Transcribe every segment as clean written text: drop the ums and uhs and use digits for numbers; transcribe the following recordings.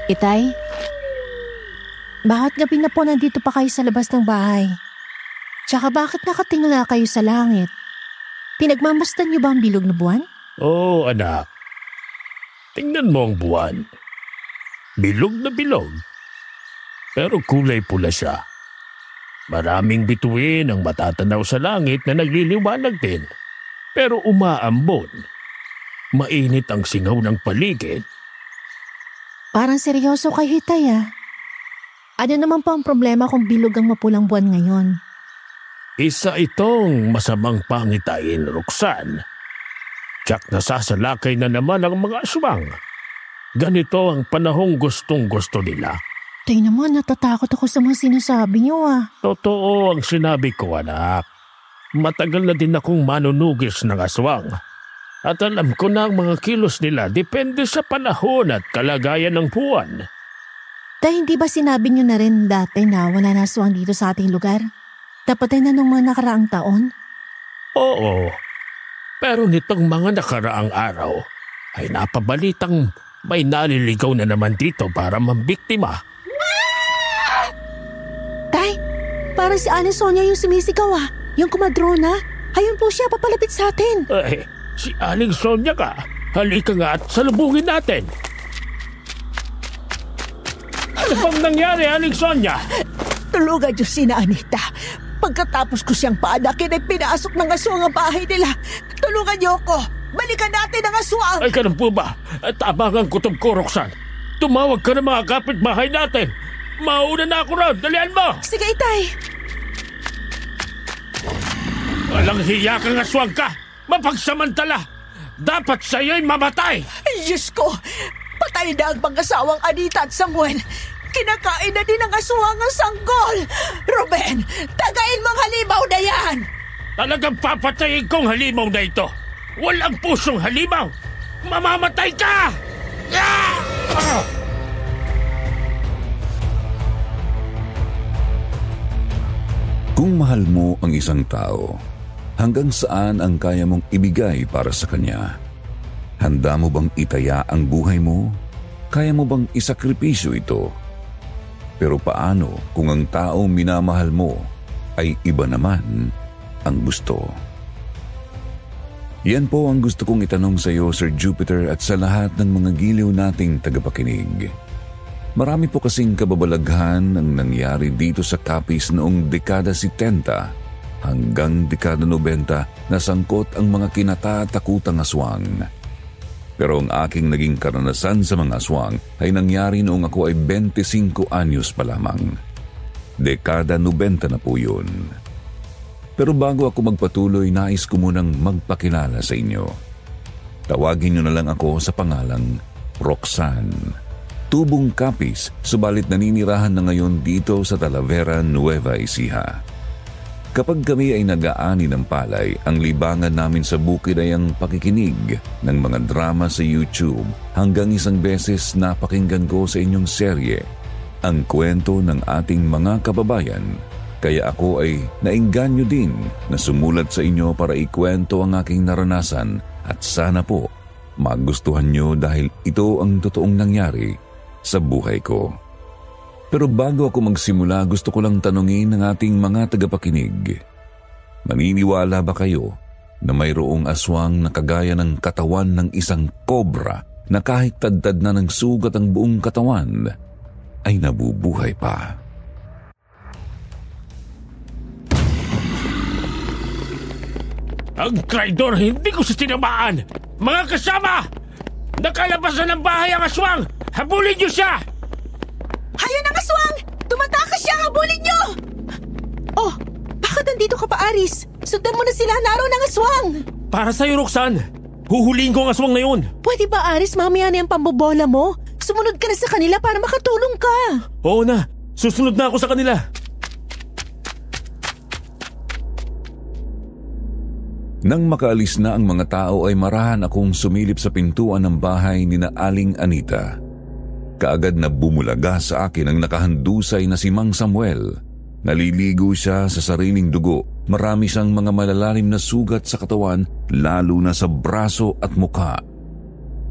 Itay, bakit gabi na po nandito pa kayo sa labas ng bahay? Tsaka bakit nakatingala kayo sa langit? Pinagmamasdan niyo ba ang bilog na buwan? Oo, anak. Tingnan mo ang buwan. Bilog na bilog. Pero kulay pula siya. Maraming bituin ang matatanaw sa langit na nagliliwanag din. Pero umaambon. Mainit ang singaw ng paligid. Parang seryoso kayo, Itay, ah. Ano naman po ang problema kung bilog ang mapulang buwan ngayon? Isa itong masamang pangitain, Roxanne. Tiyak nasasalakay na naman ang mga aswang. Ganito ang panahong gustong-gusto nila. Tay naman, natatakot ako sa mga sinasabi niyo, ah. Totoo ang sinabi ko, anak. Matagal na din akong manunugis ng aswang. At alam ko na ang mga kilos nila depende sa panahon at kalagayan ng buwan. Tay, hindi ba sinabi niyo na rin dati na wala na aswang dito sa ating lugar? Dapat ay na nung mga nakaraang taon? Oo. Pero nitong mga nakaraang araw ay napabalitang may naliligaw na naman dito para mambiktima. Tay, parang si Aling Sonia yung sumisigaw, ah. Yung kumadrona. Ayun po siya, papalapit sa atin. Si Aling Sonia ka. Halika nga at salubungin natin. Ano bang nangyari, Aling Sonia? Tulugan niyo si Anita. Pagkatapos ko siyang paanakin ay pinasok ng aswang ang bahay nila. Tulungan niyo ako. Balikan natin ang aswang. Ay, ganun po ba? Tama ang kutob ko, Roxanne. Tumawag ka ng mga kapitbahay natin. Mauna na ako ron. Dalian mo. Sige, Itay. Walang hiya kang aswang ka. Mapagsamantala. Dapat sa'yo'y mamatay. Diyos ko. Patay na ang mag-asawang Anita at Samuel. Kinakain na din ang aswang ang sanggol. Ruben, tagain mo ang halimaw na yan. Talagang papatayin kong halimaw na ito. Walang pusong halimaw. Mamamatay ka! Kung mahal mo ang isang tao, hanggang saan ang kaya mong ibigay para sa kanya? Handa mo bang itaya ang buhay mo? Kaya mo bang isakripisyo ito? Pero paano kung ang taong minamahal mo ay iba naman ang gusto? Yan po ang gusto kong itanong sa iyo, Sir Jupiter, at sa lahat ng mga giliw nating tagapakinig. Marami po kasing kababalaghan ang nangyari dito sa Capiz noong dekada 70 hanggang dekada 90 na sangkot ang mga kinatatakutang aswang. Pero ang aking naging karanasan sa mga aswang ay nangyari noong ako ay 25 anyos pa lamang. Dekada 90 na po yun. Pero bago ako magpatuloy, nais ko munang magpakilala sa inyo. Tawagin niyo na lang ako sa pangalang Roxanne. Tubong Capiz, subalit naninirahan na ngayon dito sa Talavera, Nueva Ecija. Kapag kami ay nag-aani ng palay, ang libangan namin sa bukid ay ang pakikinig ng mga drama sa YouTube hanggang isang beses napakinggan ko sa inyong serye ang kwento ng ating mga kababayan. Kaya ako ay nainganyo din na sumulat sa inyo para ikwento ang aking naranasan at sana po magustuhan nyo dahil ito ang totoong nangyari sa buhay ko. Pero bago ako magsimula, gusto ko lang tanungin ng ating mga tagapakinig. Maniniwala ba kayo na mayroong aswang na kagaya ng katawan ng isang kobra na kahit tadtad na ng sugat ang buong katawan ay nabubuhay pa? Ang traidor, hindi ko siya tinamaan! Mga kasama! Nakalabas na ng bahay ang aswang! Habulin niyo siya! Hayun ang aswang! Tumatakas siya! Habulin niyo! Oh, bakit nandito ka pa, Aris? Sundan mo na sila, naroon ang aswang! Para sa'yo, Roxanne! Huhulihin ko ang aswang na yun! Pwede ba, Aris, mamaya na yung pambobola mo? Sumunod ka na sa kanila para makatulong ka! Oo na! Susunod na ako sa kanila! Nang makaalis na ang mga tao ay marahan akong sumilip sa pintuan ng bahay ni na Aling Anita. Kaagad na bumulaga sa akin ang nakahandusay na si Mang Samuel. Naliligo siya sa sariling dugo. Marami siyang mga malalalim na sugat sa katawan, lalo na sa braso at mukha.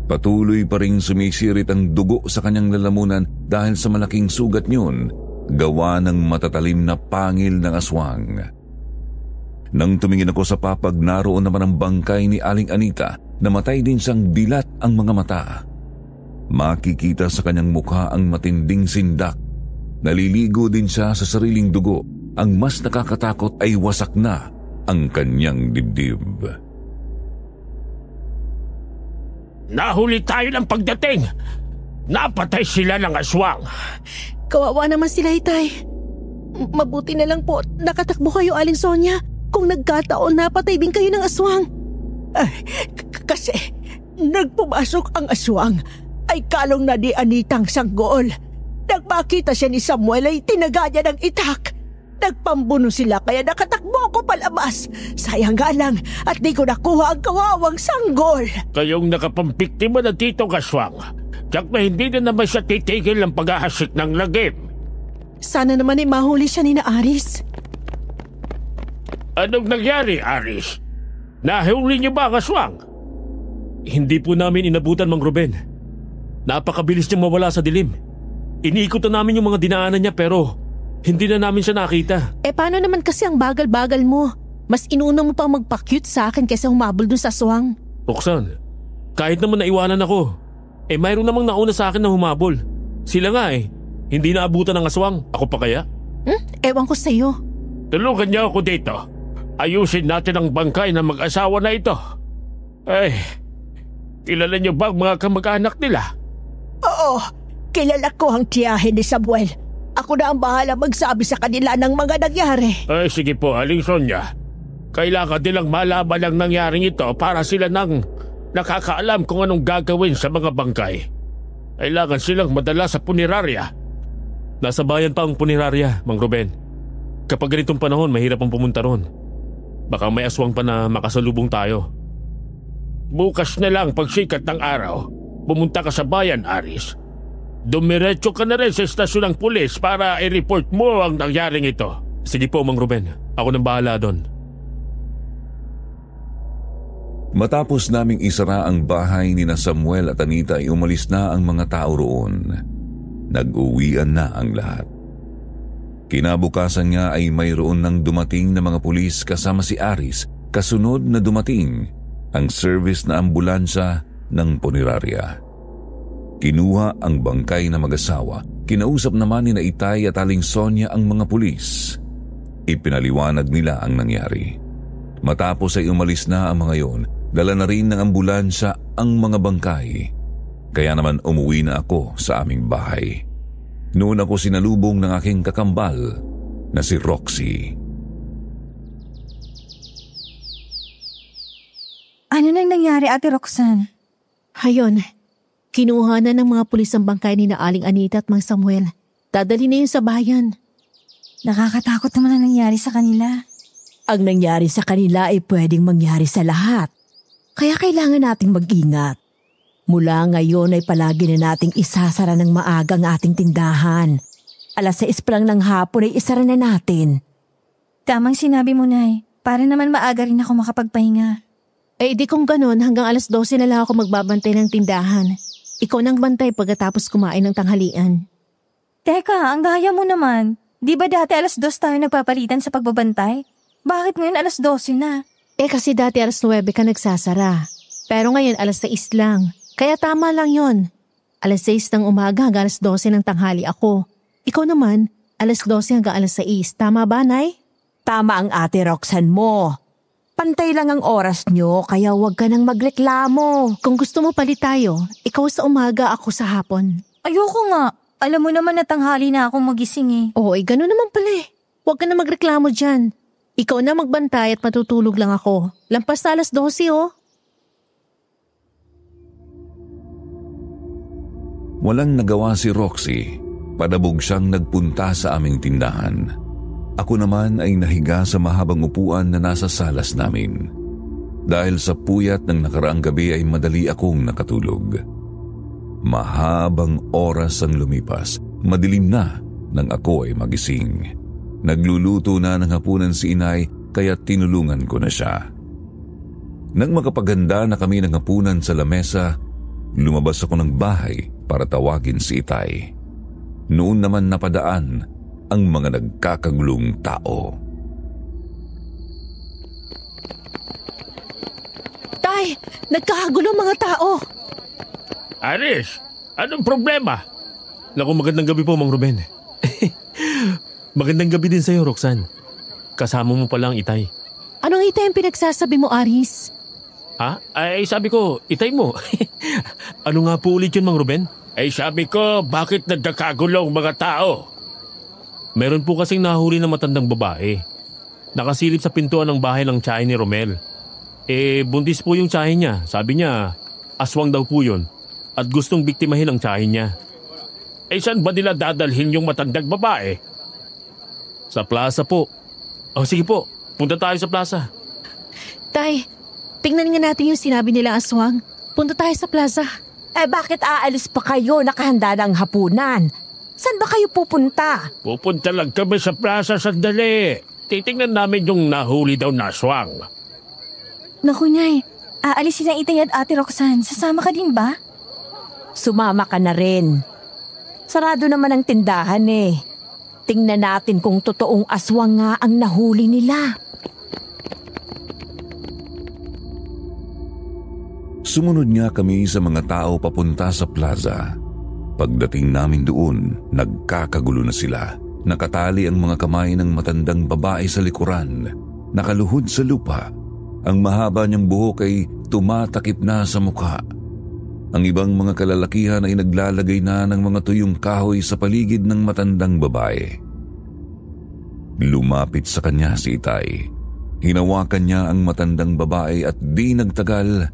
Patuloy pa ring sumisirit ang dugo sa kanyang lalamunan dahil sa malaking sugat niyon, gawa ng matatalim na pangil ng aswang. Nang tumingin ako sa papag, naroon naman ang bangkay ni Aling Anita. Namatay din siyang dilat ang mga mata. Makikita sa kanyang mukha ang matinding sindak. Naliligo din siya sa sariling dugo. Ang mas nakakatakot ay wasak na ang kanyang dibdib. Nahuli tayo ng pagdating! Napatay sila ng aswang! Kawawa naman sila, Itay. Mabuti na lang po nakatakbo kayo, Aling Sonia. Kung nagkataon, napatay din kayo ng aswang. Ay, kasi nagpumasok ang aswang ay kalong na ni Anitang sanggol. Nagmakita siya ni Samuel ay tinaga niya ng itak. Nagpambuno sila kaya nakatakbo ako palabas. Sayang nga lang at di ko nakuha ang kawawang sanggol. Kayong nakapampiktima na Tito Aswang. Tiyak na hindi na naman siya titigil ng paghahasik ng lagim. Sana naman ay mahuli siya ni na Aris. Anong nangyari, Aris? Nahuli niyo ba ang aswang? Hindi po namin inabutan, Mang Ruben. Napakabilis niyang mawala sa dilim. Iniikot na namin yung mga dinaanan niya pero hindi na namin siya nakita. Paano naman kasi ang bagal-bagal mo? Mas inuna mo pang magpa-cute sa akin kaysa humabol dun sa aswang. Roxanne, kahit naman naiwanan ako, mayroon namang nauna sa akin na humabol. Sila nga hindi naabutan ng aswang. Ako pa kaya? Ewan ko sa'yo. Tulungan niyo ako dito. Ayusin natin ang bangkay ng mag-asawa na ito. Kilala niyo ba ang mga kamag-anak nila? Oo, kilala ko ang tiyahin ni Samuel. Ako na ang bahala magsabi sa kanila ng mga nangyari. Sige po, Aling Sonia. Kailangan nilang malaman ang nangyaring ito para sila nang nakakaalam kung anong gagawin sa mga bangkay. Kailangan silang madala sa punerarya. Nasa bayan pa ang punerarya, Mang Ruben. Kapag ganitong panahon, mahirap ang pumunta ron. Baka may aswang pa na makasalubong tayo. Bukas na lang pagsikat ng araw, pumunta ka sa bayan, Aris. Dumiretso ka na rin sa estasyon ng pulis para i-report mo ang nangyaring ito. Sige po, Mang Ruben. Ako nang bahala doon. Matapos naming isara ang bahay ni na Samuel at Anita ay umalis na ang mga tao roon. Nag-uwian na ang lahat. Kinabukasan nga ay mayroon nang dumating na mga pulis kasama si Aris. Kasunod na dumating ang service na ambulansya ng punerarya. Kinuha ang bangkay na mag-asawa. Kinausap naman ni na Itay at Aling Sonia ang mga pulis. Ipinaliwanag nila ang nangyari. Matapos ay umalis na ang mga yon, dala na rin ng ambulansya ang mga bangkay. Kaya naman umuwi na ako sa aming bahay. Noon ako sinalubong ng aking kakambal na si Roxy. Ano nang nangyari, Ate Roxanne? Hayon, kinuha na ng mga pulis ang bangkay ni na Aling Anita at Mang Samuel. Dadali na yun sa bayan. Nakakatakot naman ang nangyari sa kanila. Ang nangyari sa kanila ay pwedeng mangyari sa lahat. Kaya kailangan nating mag-ingat. Mula ngayon ay palagi na nating isasara ng maaga ang ating tindahan. 6:00 pa lang ng hapon ay isara na natin. Tamang sinabi mo, Nay. Para naman maaga rin ako makapagpahinga. Di kung ganun, hanggang 12:00 na lang ako magbabantay ng tindahan. Ikaw nang bantay pagkatapos kumain ng tanghalian. Teka, ang gaya mo naman. Di ba dati 2:00 tayo nagpapalitan sa pagbabantay? Bakit ngayon 12:00 na? Kasi dati 9:00 ka nagsasara. Pero ngayon 6:00 lang. Kaya tama lang yon. 6:00 ng umaga hanggang 12:00 ng tanghali ako. Ikaw naman, 12:00 hanggang 6:00. Tama ba, Nay? Tama ang Ate Roxanne mo. Pantay lang ang oras nyo kaya huwag ka nang magreklamo. Kung gusto mo palit tayo, ikaw sa umaga, ako sa hapon. Ayoko nga. Alam mo naman na tanghali na akong magising Ganun naman pala Huwag ka na magreklamo dyan. Ikaw na magbantay at matutulog lang ako. Lampas na 12:00 Walang nagawa si Roxy. Padabog siyang nagpunta sa aming tindahan. Ako naman ay nahiga sa mahabang upuan na nasa salas namin. Dahil sa puyat ng nakaraang gabi ay madali akong nakatulog. Mahabang oras ang lumipas. Madilim na nang ako ay magising. Nagluluto na ng hapunan si Inay kaya tinulungan ko na siya. Nang makapaganda na kami ng hapunan sa lamesa, Lumabas ako ng bahay para tawagin si Itay. Noon naman napadaan ang mga nagkakagulong tao. Tay, nagkakagulo mga tao. Aris, anong problema? Naku, magandang gabi po, Mang Ruben. Magandang gabi din sa'yo, Roxanne. Kasama mo pala ang Itay. Anong Itay ang pinagsasabi mo, Aris? Ha? Ay, sabi ko, Itay mo. Ano nga po ulit yun, Mang Ruben? Ay sabi ko, bakit nagkakagulong mga tao? Meron po kasing nahuli na matandang babae. Nakasilip sa pintuan ng bahay ng tiyahin ni Romel. Buntis po yung tiyahin niya. Sabi niya, aswang daw po yun. At gustong biktimahin ang tiyahin niya. Saan ba nila dadalhin yung matandang babae? Sa plaza po. Sige po, punta tayo sa plaza. Tay, tingnan nga natin yung sinabi nila aswang. Punta tayo sa plaza. Bakit aalis pa kayo? Nakahanda ng hapunan. Saan ba kayo pupunta? Pupunta lang kami sa plaza sandali. Titingnan namin yung nahuli daw na aswang. Naku, Nay. Aalis sila Itay at Ate Roxanne. Sasama ka din ba? Sumama ka na rin. Sarado naman ang tindahan eh. Tingnan natin kung totoong aswang nga ang nahuli nila. Sumunod nga kami sa mga tao papunta sa plaza. Pagdating namin doon, nagkakagulo na sila. Nakatali ang mga kamay ng matandang babae sa likuran. Nakaluhod sa lupa. Ang mahaba niyang buhok ay tumatakip na sa mukha. Ang ibang mga kalalakihan ay naglalagay na ng mga tuyong kahoy sa paligid ng matandang babae. Lumapit sa kanya si Itay. Hinawakan niya ang matandang babae at di nagtagal,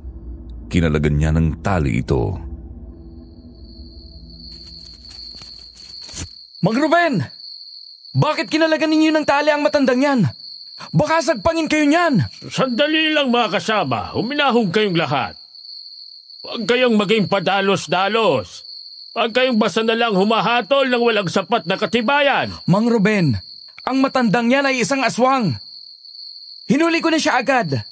kinalagan niya ng tali ito. Mang Ruben! Bakit kinalagan ninyo ng tali ang matandang yan? Baka sagpangin kayo niyan! Sandali lang mga kasama, huminahon kayong lahat. Huwag kayong maging padalos-dalos. Huwag kayong basta na lang humahatol ng walang sapat na katibayan. Mang Ruben, ang matandang yan ay isang aswang. Hinuli ko na siya agad.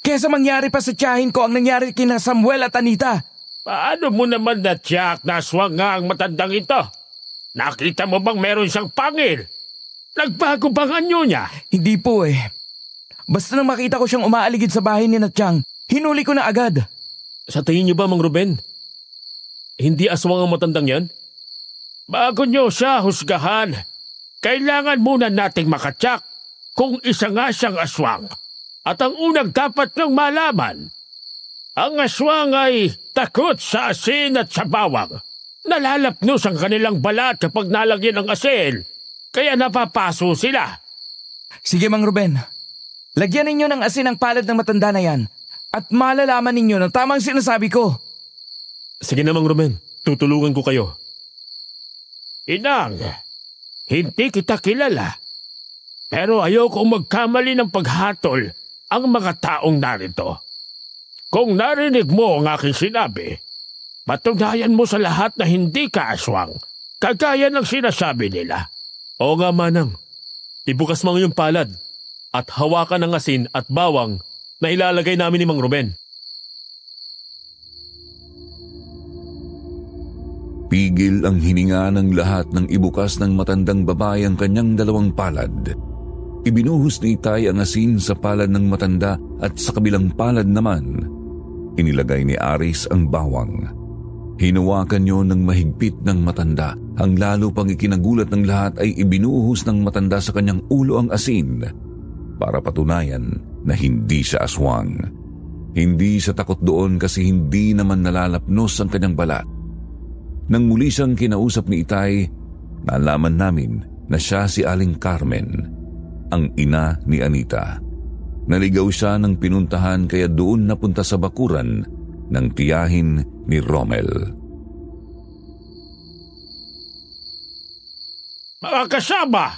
Kesa mangyari pa sa tiyahin ko ang nangyari kina Samuel at Anita. Paano mo naman na-tiyak na aswang nga ang matandang ito? Nakita mo bang meron siyang pangil? Nagbago bang anyo niya? Hindi po eh. Basta nang makita ko siyang umaaligid sa bahay ni Natchang, hinuli ko na agad. Sa tingin niyo ba, Mang Ruben? Hindi aswang ang matandang yan? Bago niyo siya husgahan, kailangan muna nating makatsak kung isa nga siyang aswang. At ang unang dapat niyong malaman, ang aswang ay takot sa asin at sa bawang. Nalalapnos ang kanilang balat kapag nalagyan ng asin, kaya napapaso sila. Sige, Mang Ruben. Lagyan ninyo ng asin ang palad ng matanda na yan at malalaman ninyo na tamang sinasabi ko. Sige na, Mang Ruben. Tutulungan ko kayo. Inang, hindi kita kilala. Pero ayokong magkamali ng paghatol ang mga taong narito. Kung narinig mo ang aking sinabi, patunayan mo sa lahat na hindi ka aswang, kagaya ng sinasabi nila. Oo nga, Manang. Ibukas mo yung palad at hawakan ng asin at bawang na ilalagay namin ni Mang Ruben. Pigil ang hininga ng lahat nang ibukas ng matandang babae ang kanyang dalawang palad. Ibinuhos ni Itay ang asin sa palad ng matanda at sa kabilang palad naman, inilagay ni Aris ang bawang. Hinawakan niyo ng mahigpit ng matanda. Ang lalo pang ikinagulat ng lahat ay ibinuhos ng matanda sa kanyang ulo ang asin para patunayan na hindi siya aswang. Hindi siya takot doon kasi hindi naman nalalapnos ang kanyang balat. Nang muli siyang kinausap ni Itay, nalaman namin na siya si Aling Carmen, ang ina ni Anita. Naligaw siya ng pinuntahan kaya doon napunta sa bakuran ng tiyahin ni Romel. Mga kasama,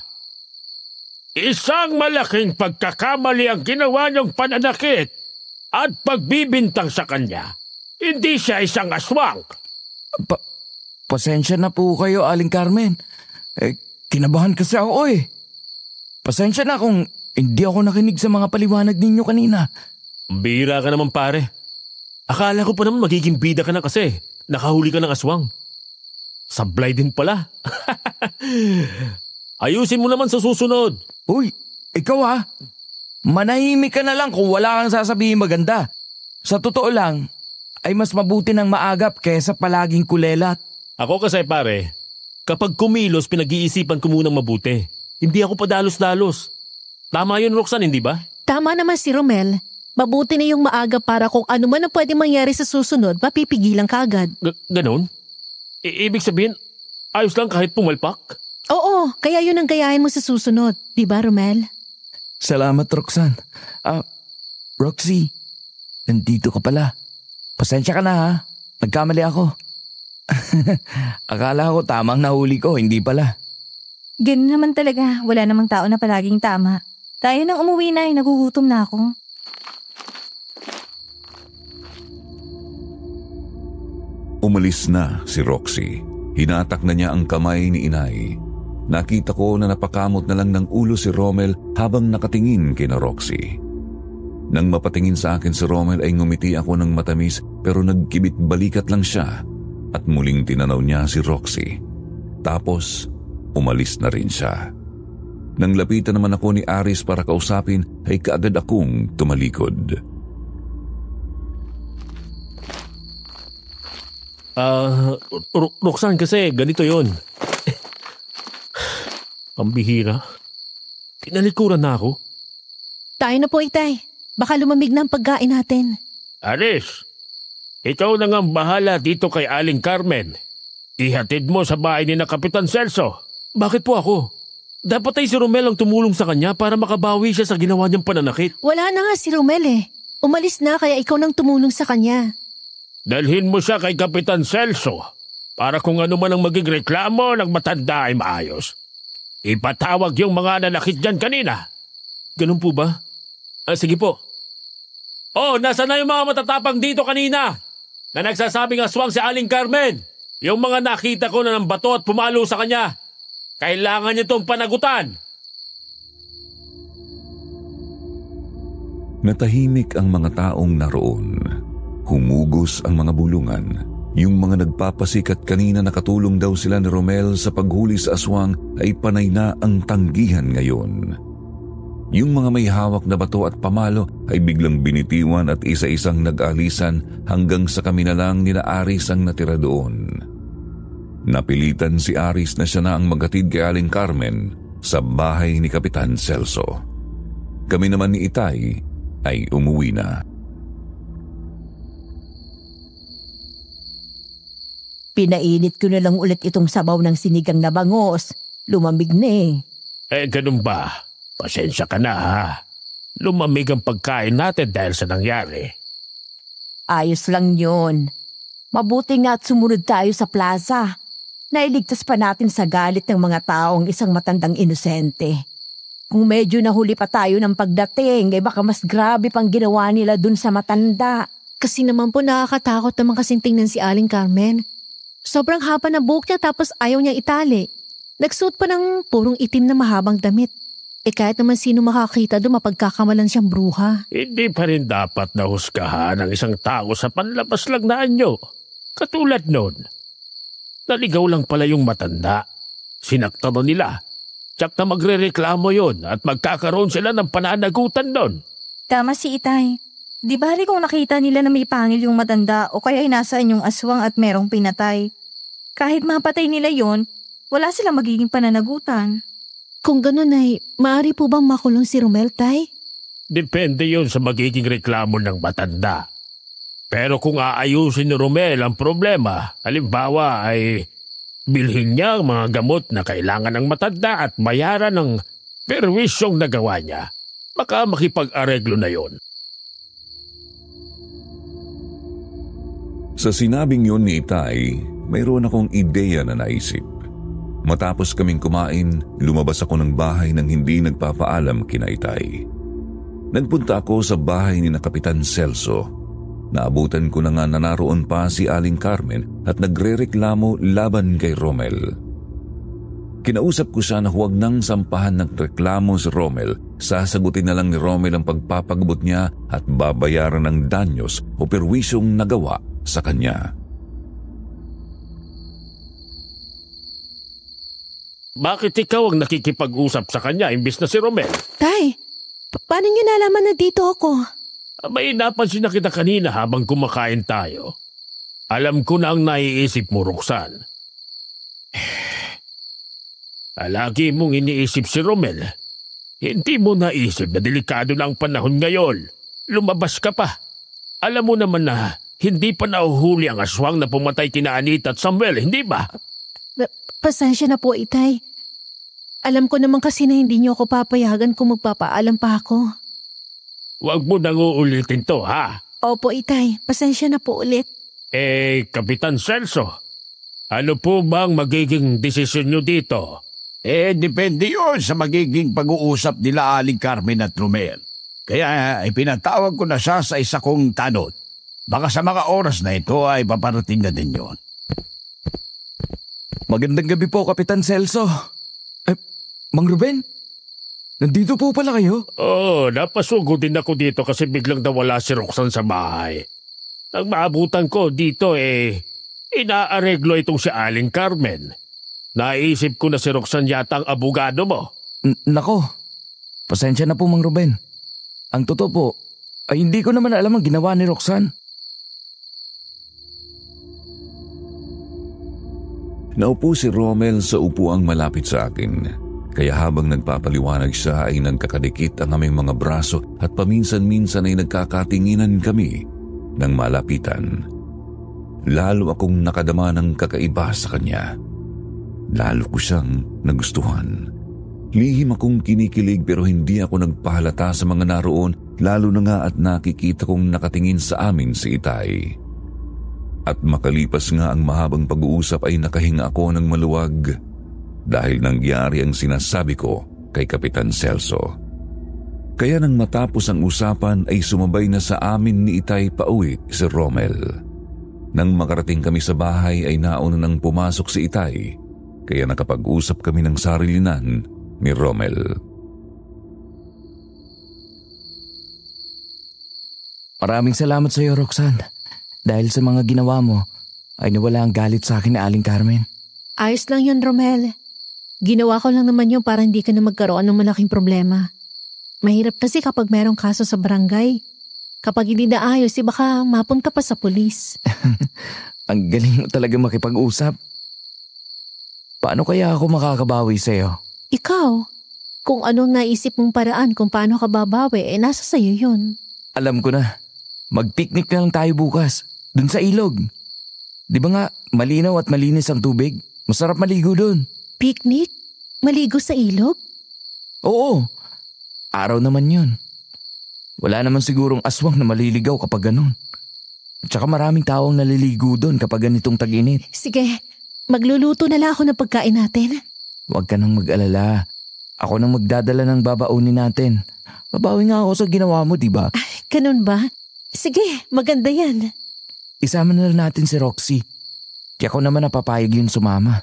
isang malaking pagkakamali ang ginawa niyong pananakit at pagbibintang sa kanya. Hindi siya isang aswang. Pasensya na po kayo, Aling Carmen. Kinabahan kasi ako eh. Pasensya na kung hindi ako nakinig sa mga paliwanag ninyo kanina. Bira ka naman, pare. Akala ko pa naman magiging bida ka na kasi nakahuli ka ng aswang. Sablay din pala. Ayusin mo naman sa susunod. Uy, ikaw manahimik ka na lang kung wala kang sasabihin maganda. Sa totoo lang, ay mas mabuti ng maagap kaysa palaging kulelat. Ako kasi pare, kapag kumilos pinag-iisipan ko munang mabuti. Hindi ako padalos-dalos. Tama yun, Roxanne, hindi ba? Tama naman si Romel. Mabuti na yung maaga para kung ano man ang pwede mangyari sa susunod, mapipigilan ka agad. Ganon? Ibig sabihin, ayos lang kahit pumalpak? Oo, kaya yun ang gayahin mo sa susunod. Di ba, Romel? Salamat, Roxanne. Roxy, nandito ka pala. Pasensya ka na Nagkamali ako. Akala ko tamang nahuli ko, hindi pala. Ganun naman talaga, wala namang tao na palaging tama. Tayo nang umuwi na nagugutom na ako. Umalis na si Roxy. Hinatak na niya ang kamay ni inay. Nakita ko na napakamot na lang ng ulo si Romel habang nakatingin kina Roxy. Nang mapatingin sa akin si Romel ay ngumiti ako ng matamis pero nagkibit balikat lang siya at muling tinanaw niya si Roxy. Tapos umalis na rin siya. Nang lapitan naman ako ni Aris para kausapin ay kaagad akong tumalikod. Roxanne kasi ganito yon. Pambihira. Tinalikuran na ako. Tayo na po, Itay. Baka lumamig na ang pagkain natin. Aris, ikaw na nga bahala dito kay Aling Carmen. Ihatid mo sa bahay ni na Kapitan Celso. Bakit po ako? Dapat ay si Romel ang tumulong sa kanya para makabawi siya sa ginawa niyang pananakit. Wala na nga si Romel Umalis na kaya ikaw nang tumulong sa kanya. Dalhin mo siya kay Kapitan Celso para kung ano man ang maging reklamo ng matanda ay maayos. Ipatawag yung mga nanakit dyan kanina. Ganun po ba? Sige po. Nasa na yung mga matatapang dito kanina na nagsasabing aswang si Aling Carmen? Yung mga nakita ko na ng bato at pumalo sa kanya. Kailangan niyo itong panagutan. Natahimik ang mga taong naroon. Humugos ang mga bulungan. Yung mga nagpapasikat kanina nakatulong daw sila ni Romel sa paghuli sa aswang ay panay na ang tanggihan ngayon. Yung mga may hawak na bato at pamalo ay biglang binitiwan at isa-isang nag-alisan hanggang sa kami na lang nila Aris ang natira doon. Napilitan si Aris na siya na ang maghatid kay Aling Carmen sa bahay ni Kapitan Celso. Kami naman ni Itay ay umuwi na. Pinainit ko na lang ulit itong sabaw ng sinigang na bangos. Lumamig na ganun ba? Pasensya ka na Lumamig ang pagkain natin dahil sa nangyari. Ayos lang yun. Mabuti nga at sumunod tayo sa plaza. Nailigtas pa natin sa galit ng mga taong isang matandang inosente. Kung medyo nahuli pa tayo ng pagdating, baka mas grabe pang ginawa nila dun sa matanda. Kasi naman po nakakatakot naman kasing tingnan si Aling Carmen. Sobrang haba na buhok niya tapos ayaw niyang itali. Nagsuot pa ng purong itim na mahabang damit. Kahit naman sino makakita doon mapagkakamalan siyang bruha. Hindi pa rin dapat nahusgahan ang isang tao sa panlabas lang na anyo. Katulad nun. Naligaw lang pala yung matanda. Sinakta na nila. Tsak na magre-reklamo yun at magkakaroon sila ng pananagutan doon. Tama si Itay. Di bali kung nakita nila na may pangil yung matanda o kaya ay nasaan yung aswang at merong pinatay. Kahit mapatay nila yon, wala silang magiging pananagutan. Kung ganun ay, maaari po bang makulong si Romel, Tay? Depende yun sa magiging reklamo ng matanda. Pero kung aayusin ni Romel ang problema, halimbawa ay bilhin niya ang mga gamot na kailangan ng matanda at bayaran ng perwisyong nagawa niya, baka makipag-areglo na yon. Sa sinabing yun ni Itay, mayroon akong ideya na naisip. Matapos kaming kumain, lumabas ako ng bahay nang hindi nagpapaalam kina Itay. Nagpunta ako sa bahay ni na Kapitan Celso. Naabutan ko na nga na naroon pa si Aling Carmen at nagrereklamo laban kay Romel. Kinausap ko siya na huwag nang sampahan ng reklamo si Romel sasagutin na lang ni Romel ang pagpapagabot niya at babayaran ng danyos o perwisyong nagawa sa kanya. Bakit ikaw ang nakikipag-usap sa kanya imbis na si Romel? Tay, paano niyo nalaman na dito ako? May napansin na kita kanina habang kumakain tayo. Alam ko na ang naiisip mo, Roxanne. Lagi mong iniisip si Romel. Hindi mo naisip na delikado na ang panahon ngayon. Lumabas ka pa. Alam mo naman na hindi pa nahuhuli ang aswang na pumatay kina Anita at Samuel, hindi ba? Pasensya na po, Itay. Alam ko naman kasi na hindi niyo ako papayagan kung magpapaalam pa ako. Huwag mo nang uulitin to, ha? Opo, Itay. Pasensya na po ulit. Kapitan Celso, ano po bang magiging desisyon nyo dito? Depende yun sa magiging pag-uusap nila Aling Carmen at Romel. Kaya ipinatawag ko na siya sa isa kong tanod. Baka sa mga oras na ito ay paparating na din yun. Magandang gabi po, Kapitan Celso. Mang Ruben, nandito po pala kayo? Napasugo din ako dito kasi biglang nawala si Roxanne sa bahay. Nang maabutan ko dito inaareglo itong si Aling Carmen. Naisip ko na si Roxanne yata ang abogado mo. Nako, pasensya na po Mang Ruben. Ang totoo po, ay hindi ko naman alam ang ginawa ni Roxanne. Naupo si Romel sa upuang malapit sa akin. Kaya habang nagpapaliwanag siya ay nagkakadikit ang aming mga braso at paminsan-minsan ay nagkakatinginan kami ng malapitan. Lalo akong nakadama ng kakaiba sa kanya. Lalo ko siyang nagustuhan. Lihim akong kinikilig pero hindi ako nagpahalata sa mga naroon, lalo na nga at nakikita kong nakatingin sa amin si Itay. At makalipas nga ang mahabang pag-uusap ay nakahinga ako ng maluwag dahil nangyari ang sinasabi ko kay Kapitan Celso. Kaya nang matapos ang usapan ay sumabay na sa amin ni Itay pauwi si Romel. Nang makarating kami sa bahay ay nauna nang pumasok si Itay, kaya nakapag-usap kami ng sarilinan ni Romel. Maraming salamat sa iyo, Roxanne. Dahil sa mga ginawa mo, ay nawala ang galit sa akin ni Aling Carmen. Ayos lang yun, Romel. Ginawa ko lang naman yun para hindi ka na magkaroon ng malaking problema. Mahirap kasi kapag merong kaso sa barangay. Kapag hindi na ayos, baka mapunta pa sa pulis. Ang galing mo talaga makipag-usap. Paano kaya ako makakabawi sa'yo? Ikaw, kung anong naisip mong paraan kung paano ka babawi, nasa sa'yo yun. Alam ko na. Mag-picnic na lang tayo bukas. Dun sa ilog. Di ba nga, malinaw at malinis ang tubig? Masarap maligo dun. Picnic? Maligo sa ilog? Oo. Araw naman yun. Wala naman sigurong aswang na maliligaw kapag ganun. At saka maraming tao ang naliligo dun kapag ganitong tag-init. Sige, magluluto na lang ako ng pagkain natin. Huwag ka nang mag-alala. Ako nang magdadala ng babaunin natin. Babawi nga ako sa ginawa mo, di ba? Ganun ba? Sige, maganda yan. Isama na lang natin si Roxy. Kaya ako naman napapayag yun sumama.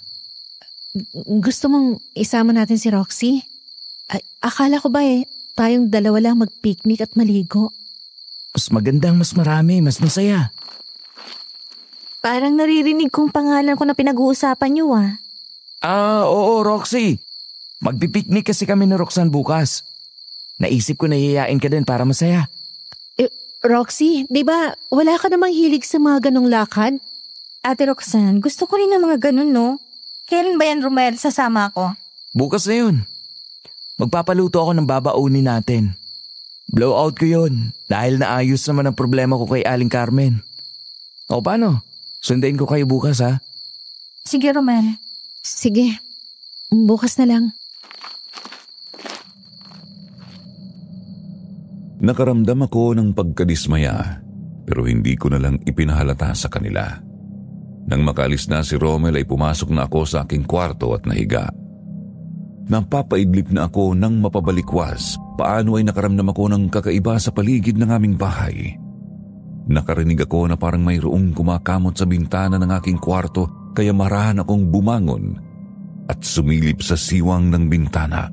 Gusto mong isama natin si Roxy? Akala ko ba tayong dalawa lang mag-picnic at maligo? Mas magandang mas marami, mas masaya. Parang naririnig kong pangalan ko na pinag-uusapan niyo Oo Roxy. Magpipiknik kasi kami ni Roxanne bukas. Naisip ko na hiyayain ka din para masaya. Roxy, di ba wala ka namang hilig sa mga ganong lakad? Ate Roxanne, gusto ko rin ng mga ganun, no? Kailan ba yan, Romel? Sasama ako? Bukas na yun. Magpapaluto ako ng babaunin natin. Blowout ko yun dahil naayos naman ang problema ko kay Aling Carmen. O paano? Sundayin ko kayo bukas, ha? Sige, Romel. Sige. Bukas na lang. Nakaramdam ako ng pagkadismaya pero hindi ko na lang ipinahalata sa kanila. Nang makaalis na si Romel ay pumasok na ako sa aking kwarto at nahiga. Napapaidlip na ako nang mapabalikwas paano ay nakaramdam ako ng kakaiba sa paligid ng aming bahay. Nakarinig ako na parang mayroong kumakamot sa bintana ng aking kwarto kaya marahan akong bumangon at sumilip sa siwang ng bintana.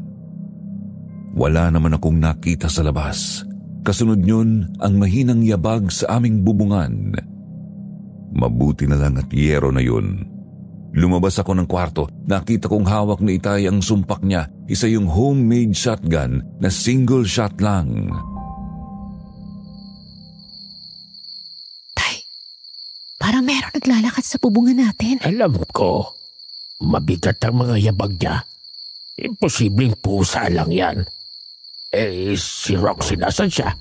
Wala naman akong nakita sa labas. Kasunod yun ang mahinang yabag sa aming bubungan. Mabuti na lang at yero na yun. Lumabas ako ng kwarto, nakita kong hawak ni Itay ang sumpak niya, isa yung homemade shotgun na single shot lang. Tay, parang meron naglalakad sa bubungan natin. Alam ko, mabigat ang mga yabag niya. Imposibleng pusa lang yan. Si Roxy nasan siya?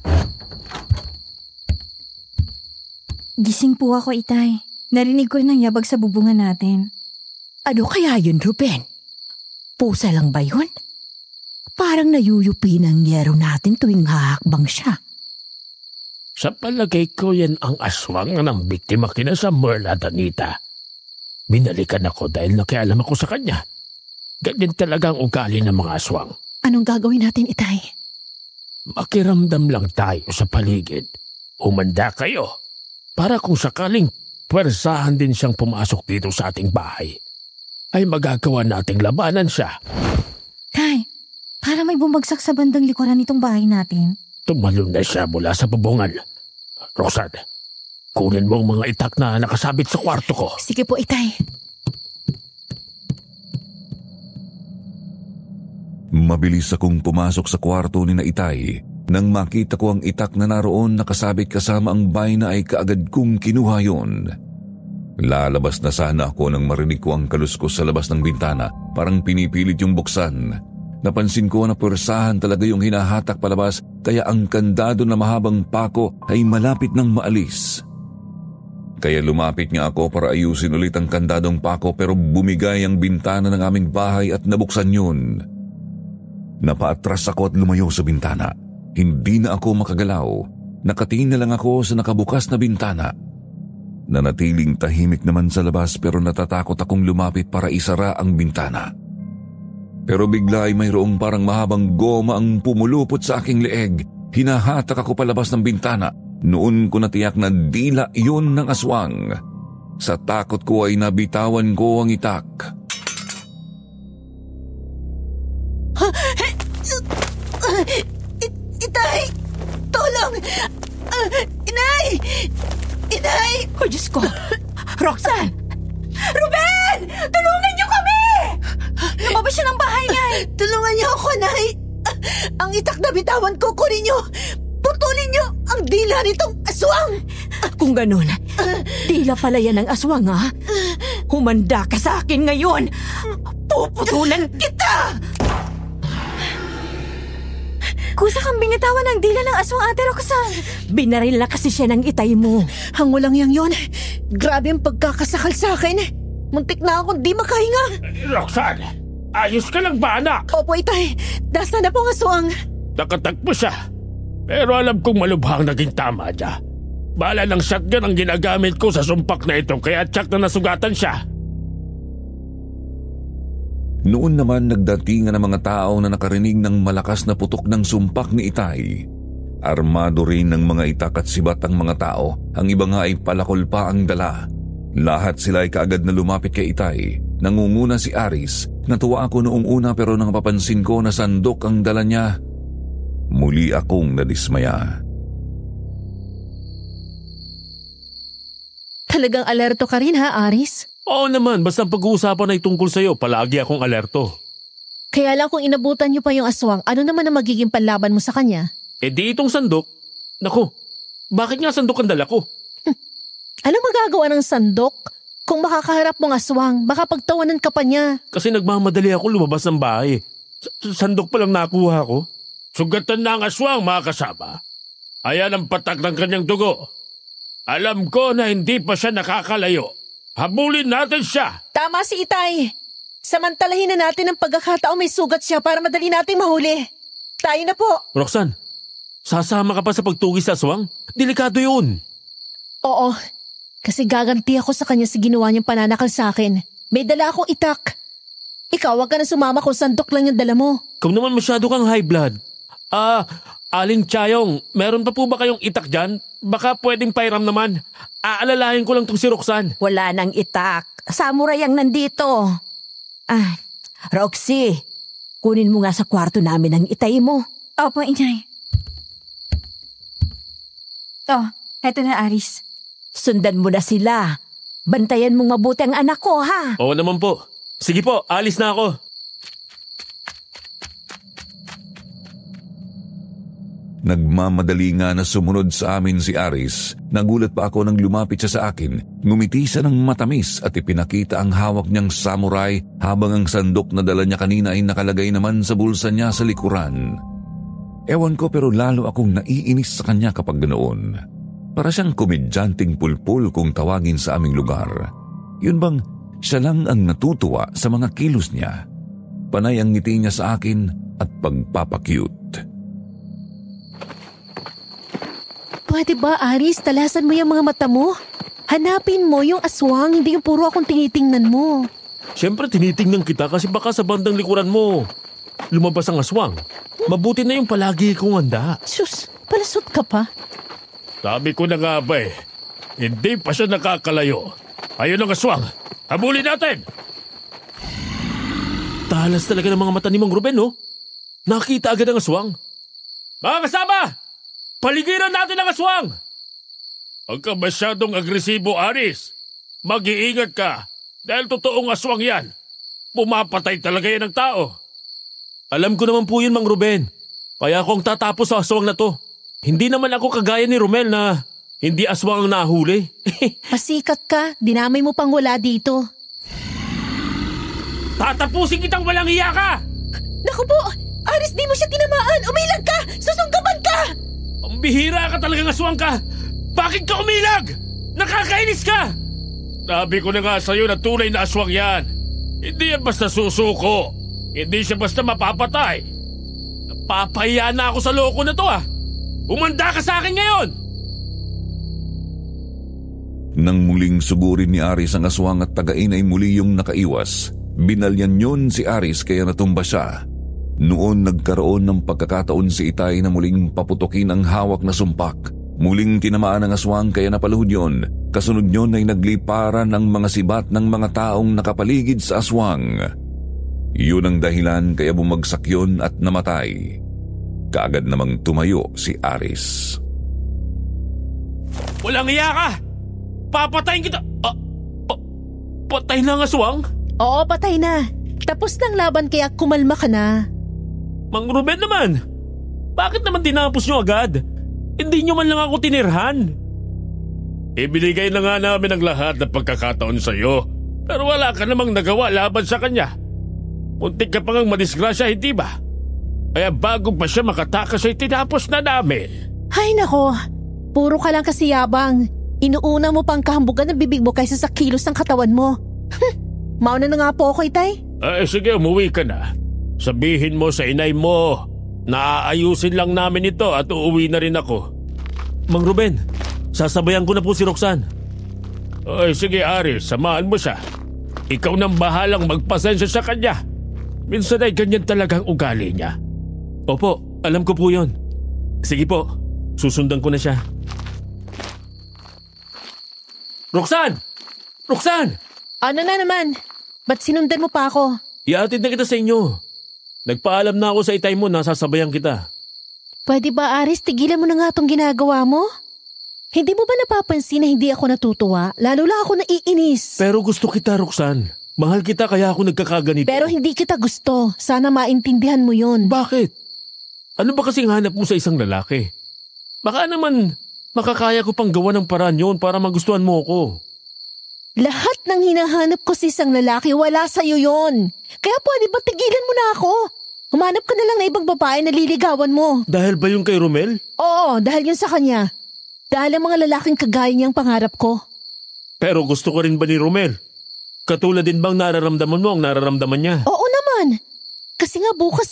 Gising po ako, Itay. Narinig ko rin ang yabag sa bubungan natin. Ano kaya yun, Ruben? Pusa lang ba yun? Parang nayuyupi ng yero natin tuwing hahakbang siya. Sa palagay ko yan ang aswang ng biktima kina Samuel at Anita. Binalikan ako dahil nakialam ako sa kanya. Ganyan talaga ang ugali ng mga aswang. Anong gagawin natin, Itay? Makiramdam lang tayo sa paligid. Humanda kayo para kung sakaling pwersahan din siyang pumasok dito sa ating bahay, ay magagawa nating labanan siya. Tay, para may bumagsak sa bandang likuran nitong bahay natin. Tumalon na siya mula sa bubungan. Roxanne, kunin mo ang mga itak na nakasabit sa kwarto ko. Sige po, Itay. Mabilis akong pumasok sa kwarto ni na Itay. Nang makita ko ang itak na naroon nakasabit kasama ang bayna ay kaagad kong kinuha yun. Lalabas na sana ako nang marinig ko ang kaluskos sa labas ng bintana, parang pinipilit yung buksan. Napansin ko na pwersahan talaga yung hinahatak palabas, kaya ang kandado na mahabang pako ay malapit nang maalis. Kaya lumapit nga ako para ayusin ulit ang kandadong pako, pero bumigay ang bintana ng aming bahay at nabuksan yun. Napaatras ako at lumayo sa bintana. Hindi na ako makagalaw. Nakatingin na lang ako sa nakabukas na bintana. Nanatiling tahimik naman sa labas, pero natatakot akong lumapit para isara ang bintana. Pero bigla ay mayroong parang mahabang goma ang pumulupot sa aking leeg. Hinahatak ako palabas ng bintana. Noon ko natiyak na dila yun ng aswang. Sa takot ko ay nabitawan ko ang itak. Itay! Tulong! Inay! Inay! Oh, Diyos ko! Roxanne! Ruben! Tulungan niyo kami! Lumabas siya ng bahay niya. Tulungan niyo ako, Nay! Ang itak na bitawan ko, kunin niyo! Putulin niyo ang dila nitong aswang! Kung ganun, dila pala yan ng aswang, ha? Humanda ka sa akin ngayon! Puputulan kita! Kusa kang binitawan ng dila ng aswang, Ate Roxanne. Binaril na kasi siya ng Itay mo. Hango lang yang yon. Grabe ang pagkakasakal sa akin. Muntik na akong di makahinga. Roxanne, ayos ka lang ba, anak? Opo, Itay. Dasa na po ang aswang. Nakatagpo siya. Pero alam kong malubhang naging tama niya. Bala ng shotgun ang ginagamit ko sa sumpak na ito, kaya tsak na nasugatan siya. Noon naman nagdatingan ang mga tao na nakarinig ng malakas na putok ng sumpak ni Itay. Armado rin ng mga itak at sibat ang mga tao. Ang iba nga ay palakol pa ang dala. Lahat sila ay kaagad na lumapit kay Itay. Nangunguna si Aris. Natuwa ako noong una, pero nang papansin ko na sandok ang dala niya, muli akong nadismaya. Talagang alerto ka rin, ha, Aris? Oo naman, basta pag-uusapan ay tungkol sa'yo, palagi akong alerto. Kaya lang kung inabutan niyo pa yung aswang, ano naman ang magiging panlaban mo sa kanya? Di itong sandok. Naku, bakit nga sandok ang dala ko? Ano magagawa ng sandok? Kung makakaharap mong aswang, baka pagtawanan ka pa niya. Kasi nagmamadali ako lumabas ng bahay. Sandok pa lang nakuha ko. Sugatan na ang aswang, mga kasama. Ayan ang patak ng kanyang dugo. Alam ko na hindi pa siya nakakalayo. Habulin natin siya! Tama si Itay. Samantalahin na natin ang pagkakataon may sugat siya para madali nating mahuli. Tayo na po. Roxanne, sasama ka pa sa pagtugis sa aswang? Delikado yun. Oo, kasi gaganti ako sa kanya sa ginawa niyang pananakal sa akin. May dala akong itak. Ikaw, wag ka na sumama kung sandok lang yung dala mo. Ikaw naman masyado kang high blood. Aling Chayong, meron pa po ba kayong itak dyan? Baka pwedeng pairam naman. Aalalahin ko lang tong si Roxanne. Wala nang itak. Samurai ang nandito. Roxy, kunin mo nga sa kwarto namin ang itay mo. Opo, inay. Oh, eto na, Aris. Sundan mo na sila. Bantayan mong mabuti ang anak ko, ha? Oo naman po. Sige po, alis na ako. Nagmamadali nga na sumunod sa amin si Aris. Nagulat pa ako nang lumapit siya sa akin. Ngumiti siya ng matamis at ipinakita ang hawak niyang samurai habang ang sandok na dala niya kanina ay nakalagay naman sa bulsa niya sa likuran. Ewan ko pero lalo akong naiinis sa kanya kapag ganoon. Para siyang komedyanteng pulpul kung tawagin sa aming lugar. Yun bang siya lang ang natutuwa sa mga kilos niya. Panay ang ngiti niya sa akin at pagpapakyut. Pwede ba, Aris, talasan mo yung mga mata mo? Hanapin mo yung aswang, hindi yung puro akong tinitingnan mo. Siyempre tinitingnan kita kasi baka sa bandang likuran mo lumabas ang aswang. Mabuti na yung palagi kong handa. Sus, palasot ka pa. Sabi ko na nga ba hindi pa siya nakakalayo. Ayun ang aswang. Habulin natin! Talas talaga ng mga mata ni Mang Ruben, no? Nakita agad ang aswang. Mga kasama! Paligiran natin ang aswang! Huwag ka masyadong agresibo, Aris. Mag-iingat ka dahil totoong aswang yan. Pumapatay talaga yan ng tao. Alam ko naman po yun, Mang Ruben. Kaya akong tatapos sa aswang na to. Hindi naman ako kagaya ni Romel na hindi aswang ang nahuli. Pasikat ka, dinamay mo pang wala dito. Tatapusin kitang walang hiya ka! Naku po! Aris, di mo siya tinamaan! Umilag ka! Susunggaban ka! Ang bihira ka talagang aswang ka! Bakit ka umilag? Nakakainis ka! Sabi ko na nga sa'yo na tunay na aswang yan. Hindi yan basta susuko. Hindi siya basta mapapatay. Napapahiya na ako sa loko na to Umanda ka sa akin ngayon! Nang muling sugurin ni Aris ang aswang at tagain ay muli yung nakaiwas. Binalyan yun si Aris kaya natumba siya. Noon nagkaroon ng pagkakataon si Itay na muling paputukin ang hawak na sumpak. Muling tinamaan ang aswang kaya napaluhod yun. Kasunod yun ay nagliparan ang mga sibat ng mga taong nakapaligid sa aswang. Yun ang dahilan kaya bumagsak yun at namatay. Kaagad namang tumayo si Aris. Walang iya ka! Papatayin kita! Patay na ang aswang? Oo, patay na. Tapos ng laban kaya kumalma ka na. Mang Ruben naman! Bakit naman tinapos nyo agad? Hindi nyo man lang ako tinirhan. Ibinigay na nga namin ang lahat ng pagkakataon sa iyo. Pero wala ka namang nagawa laban sa kanya. Muntik ka pa ngang madisgrasya, hindi ba? Kaya bago pa siya makatakas ay tinapos na namin. Ay nako, puro ka lang kasi yabang. Inuuna mo pang kahambugan ng bibig mo kaysa sa kilos ng katawan mo. Mauna na nga po ako, Itay. Sige, umuwi ka na. Sabihin mo sa inay mo na aayusin lang namin ito at uuwi na rin ako. Mang Ruben, sasabayan ko na po si Roxanne. Sige Aris, samahan mo siya. Ikaw nang bahalang magpasensya sa kanya. Minsan ay ganyan talagang ugali niya. Opo, alam ko po yun. Sige po, susundan ko na siya. Roxanne! Roxanne! Ano na naman? Ba't sinundan mo pa ako? Iatid na kita sa inyo. Nagpaalam na ako sa Itay mo na sasabayan kita. Pwede ba, Aris, tigilan mo na nga itong ginagawa mo? Hindi mo ba napapansin na hindi ako natutuwa? Lalo lang ako naiinis. Pero gusto kita, Roxanne. Mahal kita kaya ako nagkakaganito. Pero hindi kita gusto. Sana maintindihan mo yun. Bakit? Ano ba kasing hanap mo sa isang lalaki? Baka naman makakaya ko pang gawa ng paraan yun para magustuhan mo ako. Lahat ng hinahanap ko sa isang lalaki, wala sa'yo yun. Kaya pwede ba tigilan mo na ako? Humanap ka na lang na ibang babae na liligawan mo. Dahil ba yung kay Romel? Oo, dahil yun sa kanya. Dahil ang mga lalaking kagaya niyang pangarap ko. Pero gusto ko rin ba ni Romel? Katulad din bang nararamdaman mo ang nararamdaman niya? Oo naman. Kasi nga bukas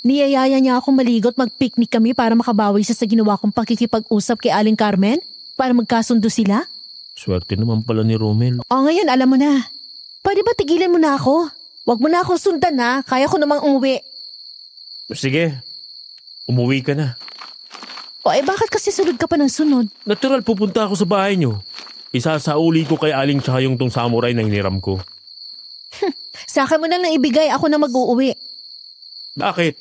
niyayaya niya akong maligo at mag-picnic kami para makabawi siya sa ginawa kong pakikipag-usap kay Aling Carmen para magkasundo sila. Swerte naman pala ni Romel. Ngayon alam mo na. Pwede ba tigilan mo na ako? Huwag mo na akong sundan kaya ko namang umuwi. Sige, umuwi ka na. Bakit kasi sunod ka pa ng sunod? Natural pupunta ako sa bahay niyo. Isasauli ko kay Aling tsaka yung tong samurai na hiniram ko. Sa akin mo na lang ibigay, ako na mag-uuwi. Bakit?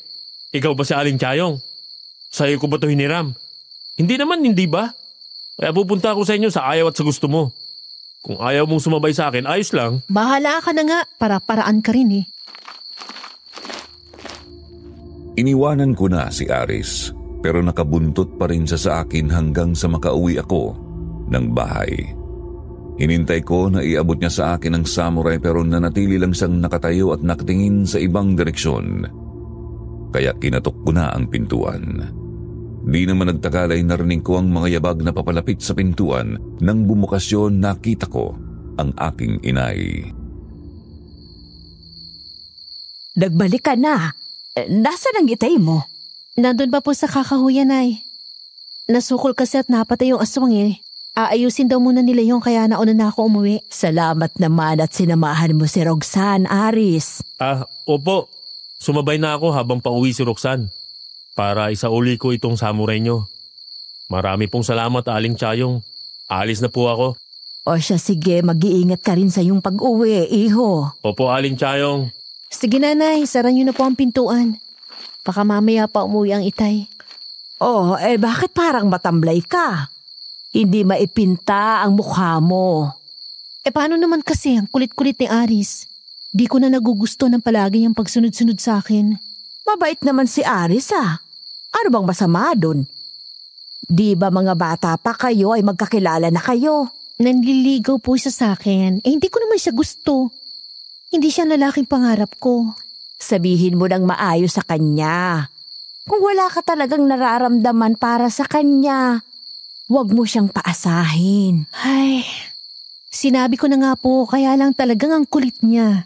Ikaw ba si Aling Chayong? Sa'yo ko ba ito hiniram? Hindi naman, hindi ba? Kaya pupunta ako sa inyo sa ayaw at sa gusto mo. Kung ayaw mong sumabay sa akin, ayos lang. Bahala ka na nga, para-paraan ka rin eh. Iniwanan ko na si Aris, pero nakabuntot pa rin siya sa akin hanggang sa makauwi ako ng bahay. Hinintay ko na iabot niya sa akin ang samurai pero nanatili lang siyang nakatayo at nakatingin sa ibang direksyon. Kaya kinatok ko na ang pintuan. Di naman nagtagal ay narinig ko ang mga yabag na papalapit sa pintuan. Nang bumukas yun, nakita ko ang aking inay. Nagbalik ka na. Nasaan ang itay mo? Nandun pa po sa kakahuyan ay. Nasukol kasi at napatay yung aswang eh. Aayusin daw muna nila yung kaya nauna na ako umuwi. Salamat naman at sinamahan mo si Roxanne, Aris. Opo. Sumabay na ako habang pauwi si Roxanne. Para isauli ko itong samurai nyo. Marami pong salamat, Aling Chayong. Alis na po ako. O siya, sige, mag-iingat ka rin sa iyong pag-uwi, iho. Opo, Aling Chayong. Sige nanay, sara niyo na po ang pintuan. Baka mamaya pa umuwi ang itay. Bakit parang matamlay ka? Hindi maipinta ang mukha mo. Paano naman kasi ang kulit-kulit ni Aris? Di ko na nagugusto ng palagi niyang pagsunod-sunod sa akin. Mabait naman si Aris Ano bang masama dun? Di ba mga bata pa kayo ay magkakilala na kayo? Nanliligaw po siya sa akin. Hindi ko naman siya gusto. Hindi siya lalaking pangarap ko. Sabihin mo nang maayos sa kanya. Kung wala ka talagang nararamdaman para sa kanya, huwag mo siyang paasahin. Ay, sinabi ko na nga po, kaya lang talagang ang kulit niya.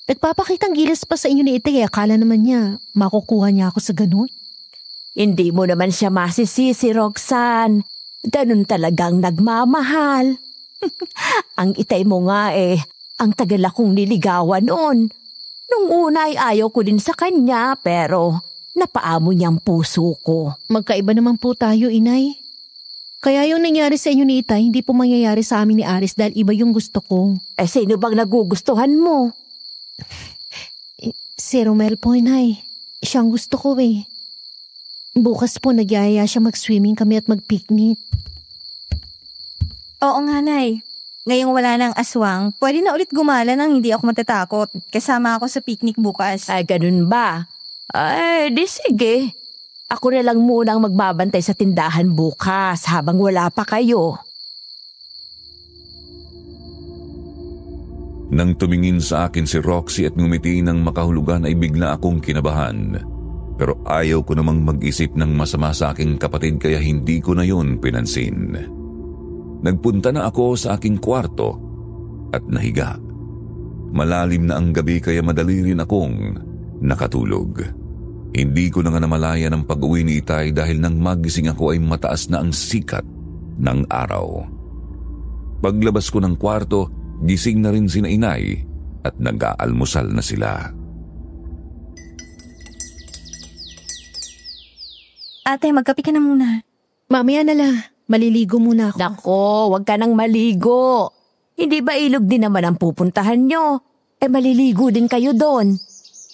Nagpapakitang gilas pa sa inyo ni Itay, akala naman niya, makukuha niya ako sa ganun. Hindi mo naman siya masisisi, Roxanne. Ganun talagang nagmamahal. Ang Itay mo nga ang tagal akong niligawan noon. Nung una ay ayaw ko din sa kanya, pero napaamo niyang puso ko. Magkaiba naman po tayo, Inay. Kaya yung nangyari sa inyo ni Itay, hindi po mangyayari sa amin ni Aris dahil iba yung gusto ko. Sino bang nagugustuhan mo? Si Romel po, Inay. Siyang gusto ko eh. Bukas po nagyaya siya mag-swimming kami at mag-picnic. Oo nga, Nay. Ngayong wala ng aswang, pwede na ulit gumala nang hindi ako matatakot. Kasama ako sa picnic bukas. Ay, ganun ba? Ay, di sige. Ako na lang munang magbabantay sa tindahan bukas habang wala pa kayo. Nang tumingin sa akin si Roxy at ngumiti ng makahulugan ay bigla akong kinabahan. Pero ayaw ko namang mag-isip ng masama sa aking kapatid kaya hindi ko na yun pinansin. Nagpunta na ako sa aking kwarto at nahiga. Malalim na ang gabi kaya madali rin akong nakatulog. Hindi ko na nga namalayan ang pag-uwi ni Itay dahil nang magising ako ay mataas na ang sikat ng araw. Paglabas ko ng kwarto, gising na rin sina Inay at nag-aalmusal na sila. Ate, magkape ka na muna. Mamaya na lang. Maliligo muna ako. Nako, wag ka nang maligo. Hindi ba ilog din naman ang pupuntahan nyo? Maliligo din kayo doon.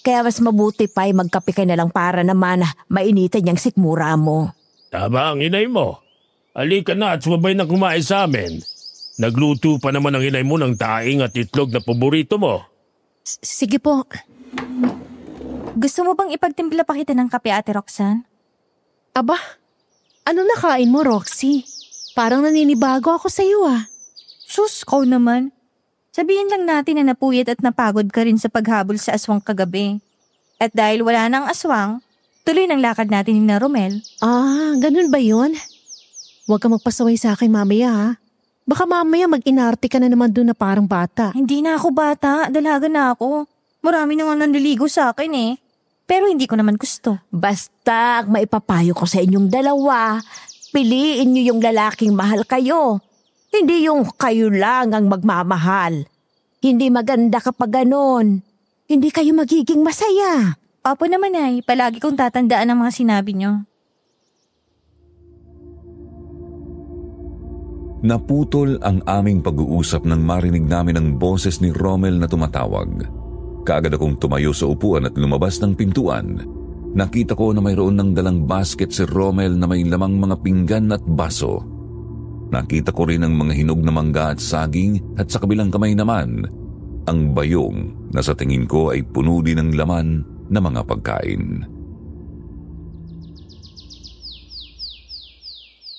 Kaya mas mabuti pa ay magkape ka na lang para naman mainitan niyang sikmura mo. Tama ang inay mo. Halika na at sumabay na kumain sa amin. Nagluto pa naman ang inay mo ng taing at itlog na paborito mo. Sige po. Gusto mo bang ipagtimpla pa kita ng kape, Ate Roxanne? Aba, ano nakain mo, Roxy? Parang naninibago ako sa iyo Sus, ko naman. Sabihin lang natin na napuyat at napagod ka rin sa paghabol sa aswang kagabi. At dahil wala nang aswang, tuloy ng lakad natin ni Romel. Ganun ba yun? Huwag ka magpasaway sa akin mamaya Baka mamaya mag-inarte ka na naman doon na parang bata. Hindi na ako bata, dalaga na ako. Marami na nga nanliligo sa akin Pero hindi ko naman gusto. Basta ang maipapayo ko sa inyong dalawa, piliin niyo yung lalaking mahal kayo. Hindi yung kayo lang ang magmamahal. Hindi maganda kapag ganon. Hindi kayo magiging masaya. Opo naman palagi kong tatandaan ang mga sinabi niyo. Naputol ang aming pag-uusap nang marinig namin ang boses ni Romel na tumatawag. Kaagad akong tumayo sa upuan at lumabas ng pintuan. Nakita ko na mayroon ng dalang basket si Romel na may lamang mga pinggan at baso. Nakita ko rin ang mga hinog na mangga at saging at sa kabilang kamay naman, ang bayong na sa tingin ko ay puno din ng laman na mga pagkain.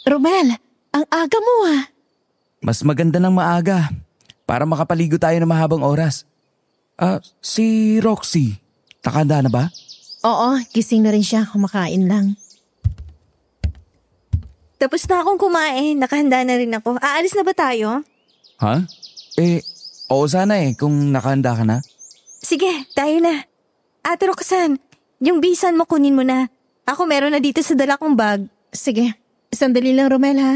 Romel, ang aga mo ah. Mas maganda ng maaga para makapaligo tayo ng mahabang oras. Si Roxy, nakahanda na ba? Oo, gising na rin siya, kumakain lang. Tapos na akong kumain, nakahanda na rin ako. Aalis na ba tayo? Ha? Oo sana kung nakahanda ka na. Sige, tayo na. Ate Roxanne, yung bisan mo kunin mo na. Ako meron na dito sa dala kong bag. Sige, sandali lang Romel ha.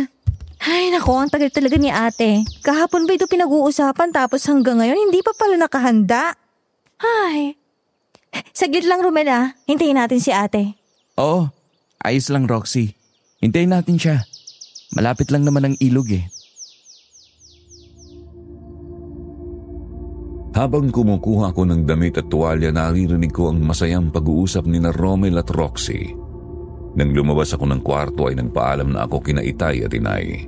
Ay nako, ang tagal talaga ni ate. Kahapon ba ito pinag-uusapan tapos hanggang ngayon hindi pa pala nakahanda? Ay. Saglit lang Romel ha, hintayin natin si ate. Oo, ayos lang Roxy. Hintayin natin siya. Malapit lang naman ang ilog Habang kumukuha ako ng damit at tuwalya, naririnig ko ang masayang pag-uusap ni na Romel at Roxy. Nang lumabas ako ng kwarto ay nagpaalam na ako kina Itay at Inay.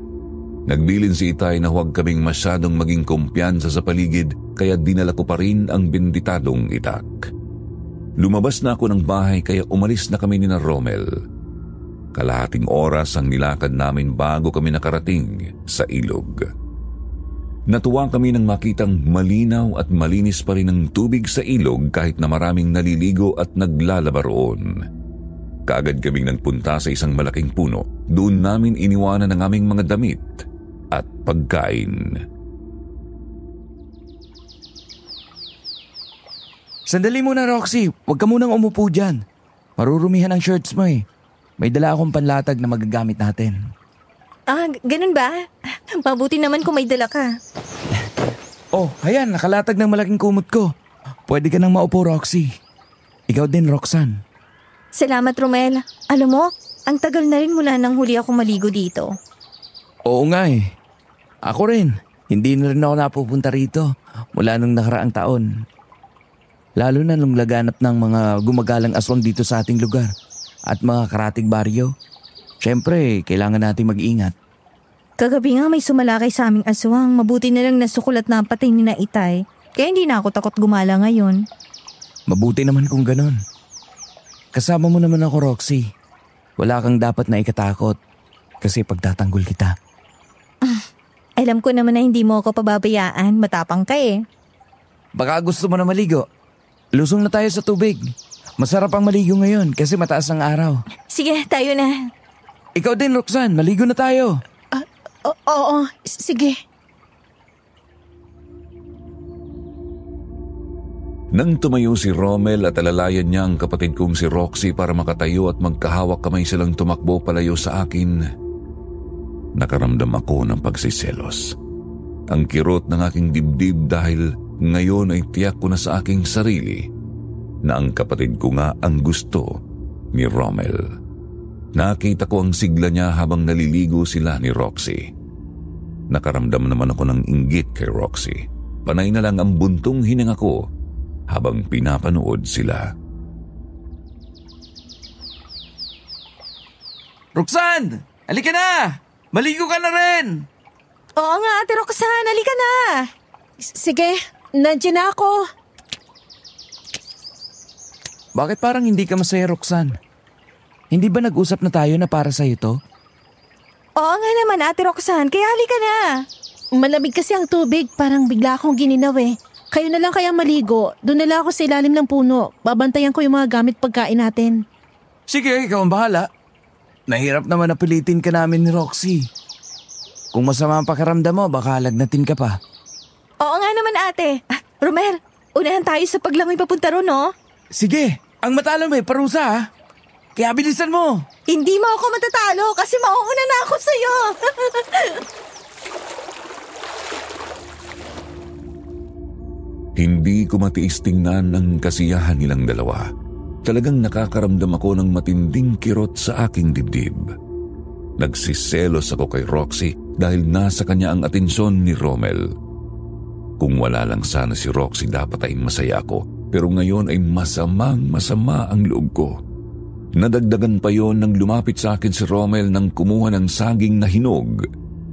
Nagbilin si Itay na huwag kaming masyadong maging kumpiyansa sa paligid kaya dinala ko pa rin ang benditadong itak. Lumabas na ako ng bahay kaya umalis na kami ni na Romel. Kalahating oras ang nilakad namin bago kami nakarating sa ilog. Natuwa kami nang makitang malinaw at malinis pa rin ang tubig sa ilog kahit na maraming naliligo at naglalaba roon. Kaagad kaming nagpunta sa isang malaking puno. Doon namin iniwanan ang aming mga damit at pagkain. Sandali muna Roxy, huwag ka munang umupo dyan. Marurumihan ang shirts mo May dala akong panlatag na magagamit natin. Ganun ba? Mabuti naman kung may dala ka. Ayan, nakalatag ng malaking kumot ko. Pwede ka nang maupo, Roxy. Ikaw din, Roxanne. Salamat, Romel. Alam mo, ang tagal na rin mula nang huli ako maligo dito. Oo nga Ako rin. Hindi na rin ako napupunta rito mula nung nakaraang taon. Lalo na nung laganap ng mga gumagalang aswang dito sa ating lugar at mga karatig baryo. Siyempre, kailangan natin mag-ingat. Kagabi nga may sumalakay sa aming aswang. Mabuti na lang nasukulat na patay ni na Itay. Kaya hindi na ako takot gumala ngayon. Mabuti naman kung ganon. Kasama mo naman ako, Roxy. Wala kang dapat na ikatakot kasi pagtatanggol kita. Alam ko naman na hindi mo ako pababayaan. Matapang ka Baka gusto mo na maligo. Lusong na tayo sa tubig. Masarap ang maligo ngayon kasi mataas ang araw. Sige, tayo na. Ikaw din, Roxanne. Maligo na tayo. Oo, sige. Nang tumayo si Romel at alalayan niya ang kapatid kong si Roxy para makatayo at magkahawak kamay silang tumakbo palayo sa akin, nakaramdam ako ng pagsiselos. Ang kirot ng aking dibdib dahil ngayon ay tiyak ko na sa aking sarili na ang kapatid ko nga ang gusto ni Romel. Nakita ko ang sigla niya habang naliligo sila ni Roxy. Nakaramdam naman ako ng inggit kay Roxy. Panay na lang ang buntong hininga ko habang pinapanood sila. Roxanne! Halika na! Maligo ka na rin! Oo nga, Ate Roxanne, halika na! Sige, nandiyan na ako. Bakit parang hindi ka masaya, Roxanne? Hindi ba nag-usap na tayo na para sa'yo to? Oo nga naman, Ate Roxanne, kaya halika na. Malamig kasi ang tubig, parang bigla akong gininaw Kayo na lang kaya maligo, doon na lang ako sa ilalim ng puno. Babantayan ko yung mga gamit pagkain natin. Sige, ikaw ang bahala. Nahirap naman na pilitin ka namin ni Roxy. Kung masama ang pakiramdam mo, baka lagnatin ka pa. Oo nga naman, ate. Romel, unahan tayo sa paglangoy papunta ron, no? Sige, ang matalo may parusa Kaya bilisan mo. Hindi mo ako matatalo kasi mauuna na ako sa'yo. Hindi ko matiis tingnan ang kasiyahan nilang dalawa. Talagang nakakaramdam ako ng matinding kirot sa aking dibdib. Nagsiselos ako kay Roxy dahil nasa kanya ang atensyon ni Romel. Kung wala lang sana si Roxy, dapat ay masaya ako pero ngayon ay masama ang loob ko. Nadagdagan pa yon nang lumapit sa akin si Romel nang kumuha ng saging na hinog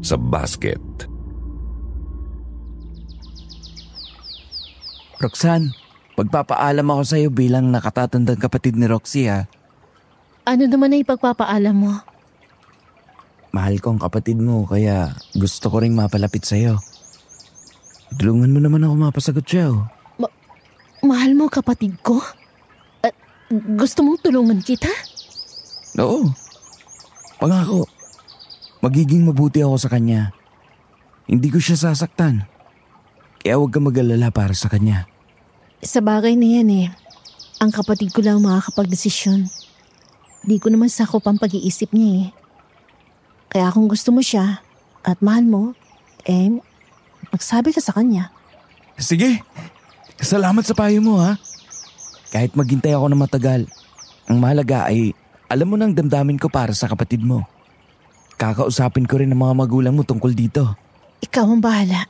sa basket. Roxanne, pagpapaalam ako sa iyo bilang nakatatandang kapatid ni Roxy ha. Ano naman ay pagpapaalam mo? Mahal ko ang kapatid mo kaya gusto ko ring mapalapit sa iyo. Tulungan mo naman ako mapasagot siya. Mahal mo kapatid ko? At gusto mong tulungan kita? Oo. Pangako. Magiging mabuti ako sa kanya. Hindi ko siya sasaktan. Kaya huwag ka mag-alala para sa kanya. Sa bagay na yan ang kapatid ko lang makakapag-desisyon. Di ko naman sakop ang pag-iisip niya Kaya kung gusto mo siya at mahal mo, magsabi ka sa kanya. Sige. Salamat sa payo mo ha. Kahit maghintay ako ng matagal, ang mahalaga ay alam mo nang damdamin ko para sa kapatid mo. Kakausapin ko rin ang mga magulang mo tungkol dito. Ikaw ang bahala.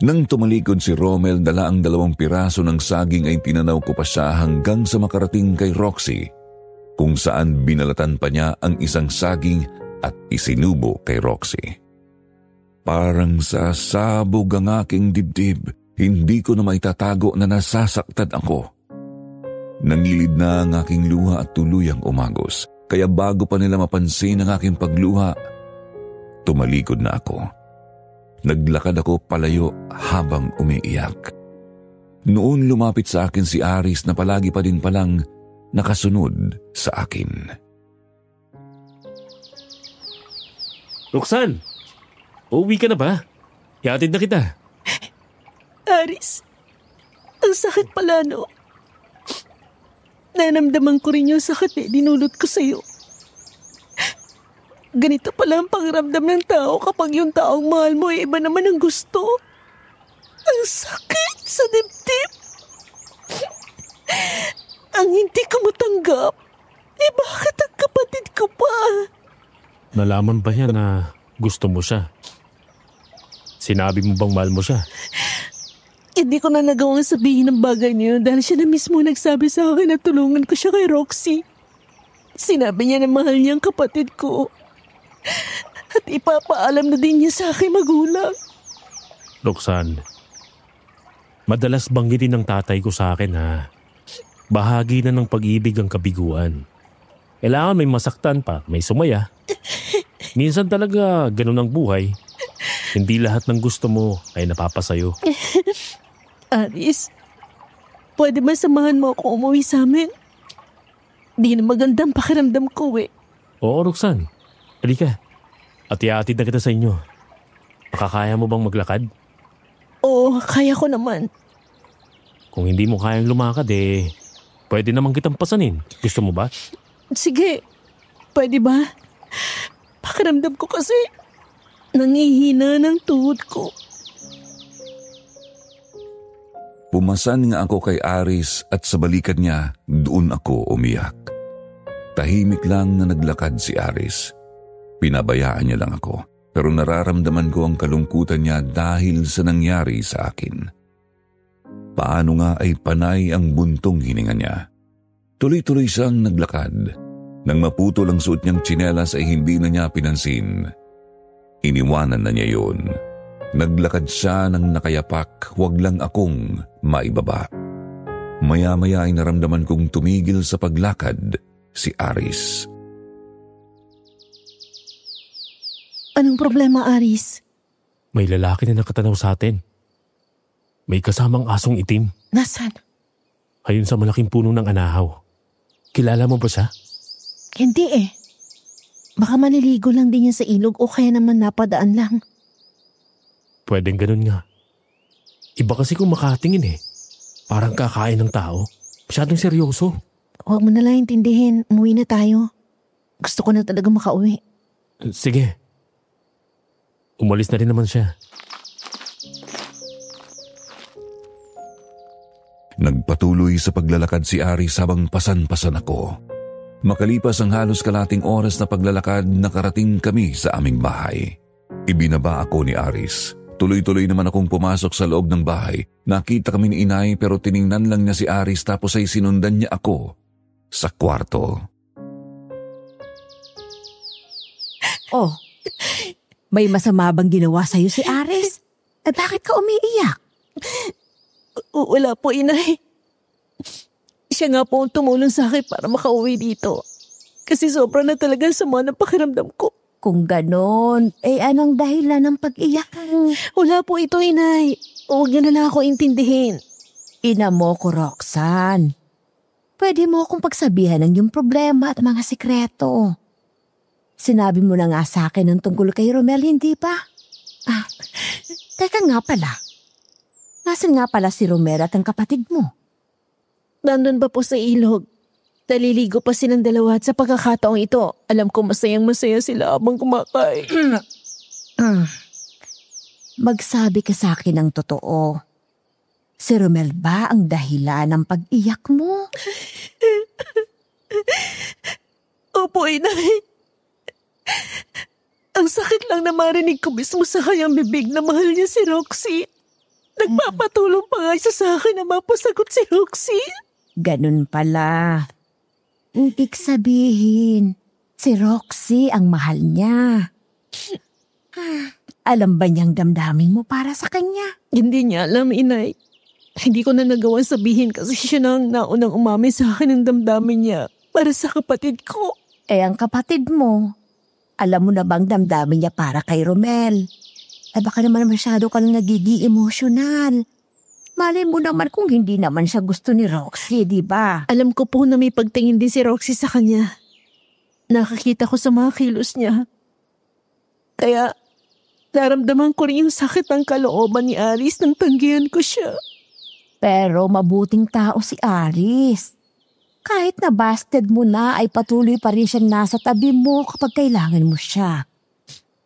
Nang tumalikod si Romel, dala ang 2 piraso ng saging ay tinanaw ko pa siya hanggang sa makarating kay Roxy, kung saan binalatan pa niya ang isang saging at isinubo kay Roxy. Parang sasabog ang aking dibdib, hindi ko na maitatago na nasasaktan ako. Nangilid na ang aking luha at tuluyang umagos, kaya bago pa nila mapansin ang aking pagluha, tumalikod na ako. Naglakad ako palayo habang umiiyak. Noon lumapit sa akin si Aris na palagi pa din palang nakasunod sa akin. Roxanne, uuwi ka na ba? Ihatid na kita. Aris, ang sakit pala no. Nanamdaman ko rin yung sakit dinulot ko sa'yo. Ganito pala ang pakiramdam ng tao kapag yung taong mahal mo iba naman ang gusto. Ang sakit sa dibdib. Ang hindi ko matanggap. Bakit ang kapatid ko pa? Nalaman ba niya na gusto mo siya? Sinabi mo bang mahal mo siya? Hindi ko na nagawang sabihin ng bagay niyo dahil siya na mismo nagsabi sa akin na tulungan ko siya kay Roxy. Sinabi niya na mahal niya ang kapatid ko. At ipapaalam na din niya sa aking magulang. Roxanne, madalas banggitin ng tatay ko sa akin na bahagi na ng pag-ibig ang kabiguan. Kailangan may masaktan pa, may sumaya. Minsan talaga ganun ang buhay. Hindi lahat ng gusto mo ay napapasayo. Aris, pwede ba samahan mo ako umuwi sa amin? Di na magandang pakiramdam ko Oo, Roxanne. Halika. At iatid na kita sa inyo. Makakaya mo bang maglakad? Oo, kaya ko naman. Kung hindi mo kayang lumakad pwede naman kitang pasanin. Gusto mo ba? Sige. Pwede ba? Pakiramdam ko kasi nangihina ng tuhod ko. Pumasan nga ako kay Aris at sa balikat niya, doon ako umiyak. Tahimik lang na naglakad si Aris. Pinabayaan niya lang ako, pero nararamdaman ko ang kalungkutan niya dahil sa nangyari sa akin. Paano nga ay panay ang buntong hininga niya. Tuloy-tuloy siyang naglakad. Nang maputol ang suot niyang tsinelas ay hindi na niya pinansin. Iniwanan na niya yun. Naglakad siya ng nakayapak, wag lang akong maibaba. Maya-maya ay naramdaman kong tumigil sa paglakad si Aris. Anong problema, Aris? May lalaki na nakatanaw sa atin. May kasamang asong itim. Nasaan? Ayun sa malaking puno ng anahaw. Kilala mo ba siya? Hindi Baka maniligo lang din yan sa ilog o kaya naman napadaan lang. Pwedeng ganun nga. Iba kasi kung makatingin Parang kakain ng tao. Masyadong seryoso. Huwag mo na lang intindihin. Umuwi na tayo. Gusto ko na talaga makauwi. Sige. Umalis na rin naman siya. Nagpatuloy sa paglalakad si Aris habang pasan-pasan ako. Makalipas ang halos kalating oras na paglalakad, nakarating kami sa aming bahay. Ibinaba ako ni Aris. Tuloy-tuloy naman akong pumasok sa loob ng bahay. Nakita kami ni inay pero tiningnan lang niya si Aris tapos ay sinundan niya ako sa kwarto. Oh, may masama bang ginawa sa'yo si Aris? Bakit ka umiiyak? Wala po, inay. Siya nga po ang tumulong sa akin para makauwi dito. Kasi sobra na talaga sama ng pakiramdam ko. Kung ganon, anong dahilan ng pag-iyak? Wala po ito, inay. Huwag niyo na lang ako intindihin. Ina mo ko, Roxanne. Pwede mo akong pagsabihan ng iyong problema at mga sikreto. Sinabi mo na nga sa akin ng tungkol kay Romel, hindi ba? Teka nga pala. Nasaan nga pala si Romel at ang kapatid mo? Nandun pa po sa ilog. Naliligo pa silang dalawa at sa pagkakataong ito, alam ko masayang-masaya sila habang kumakain. Magsabi ka sa akin ng totoo. Si Romel ba ang dahilan ng pag-iyak mo? Opo, inay. Ang sakit lang na marinig ko mismo sa kanyang bibig na mahal niya si Roxy. Nagpapatulong pa nga siya sa akin na mapasagot si Roxy. Ganun pala. Ibig sabihin, si Roxy ang mahal niya. Alam ba niyang damdamin mo para sa kanya? Hindi niya alam, inay. Hindi ko na nagawang sabihin kasi siya na ang naunang umamin sa akin ng damdamin niya para sa kapatid ko. Ang kapatid mo, alam mo na bang damdamin niya para kay Romel? Baka naman masyado ka lang nagiging emosyonal. Malay mo naman kung hindi naman siya gusto ni Roxy, di ba? Alam ko po na may pagtingin din si Roxy sa kanya. Nakakita ko sa mga kilos niya. Kaya, naramdaman ko rin yung sakit ng kalooban ni Aris nang tanggihan ko siya. Pero mabuting tao si Aris. Kahit na busted mo na ay patuloy pa rin siyang nasa tabi mo kapag kailangan mo siya.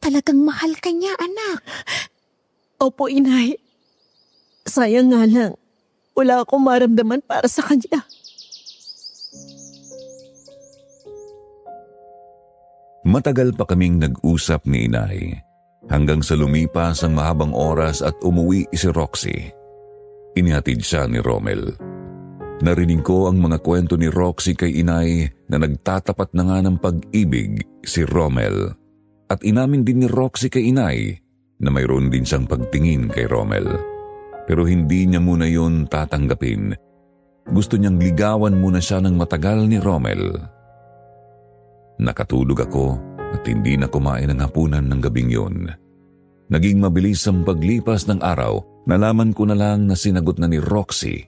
Talagang mahal ka niya, anak. Opo, inay. Sayang nga lang, wala akong maramdaman para sa kanya. Matagal pa kaming nag-usap ni inay hanggang sa lumipas ang mahabang oras at umuwi si Roxy. Inihatid siya ni Romel. Narinig ko ang mga kwento ni Roxy kay inay na nagtatapat na nga ng pag-ibig si Romel. At inamin din ni Roxy kay inay na mayroon din siyang pagtingin kay Romel. Pero hindi niya muna yun tatanggapin. Gusto niyang ligawan muna siya ng matagal ni Romel. Nakatulog ako at hindi na kumain ng hapunan ng gabing yun. Naging mabilis ang paglipas ng araw. Nalaman ko na lang na sinagot na ni Roxy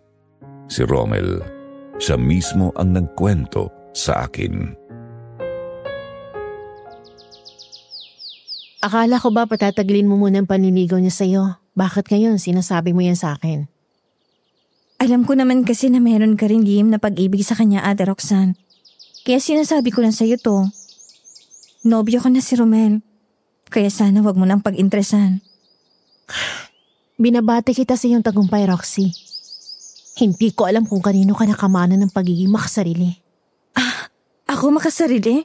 si Romel. Siya mismo ang nagkwento sa akin. Akala ko ba patatagalin mo muna ang paninigaw niya sa'yo? Bakit ngayon sinasabi mo yan sa akin? Alam ko naman kasi na meron ka rin lihim na pag-ibig sa kanya, Ate Roxanne. Kaya sinasabi ko lang sa'yo to. Nobyo ka na si Romel. Kaya sana wag mo nang pag-interesan. Binabati kita sa iyong tagumpay, Roxy. Hindi ko alam kung kanino ka nakamana ng pagiging makasarili. Ako makasarili?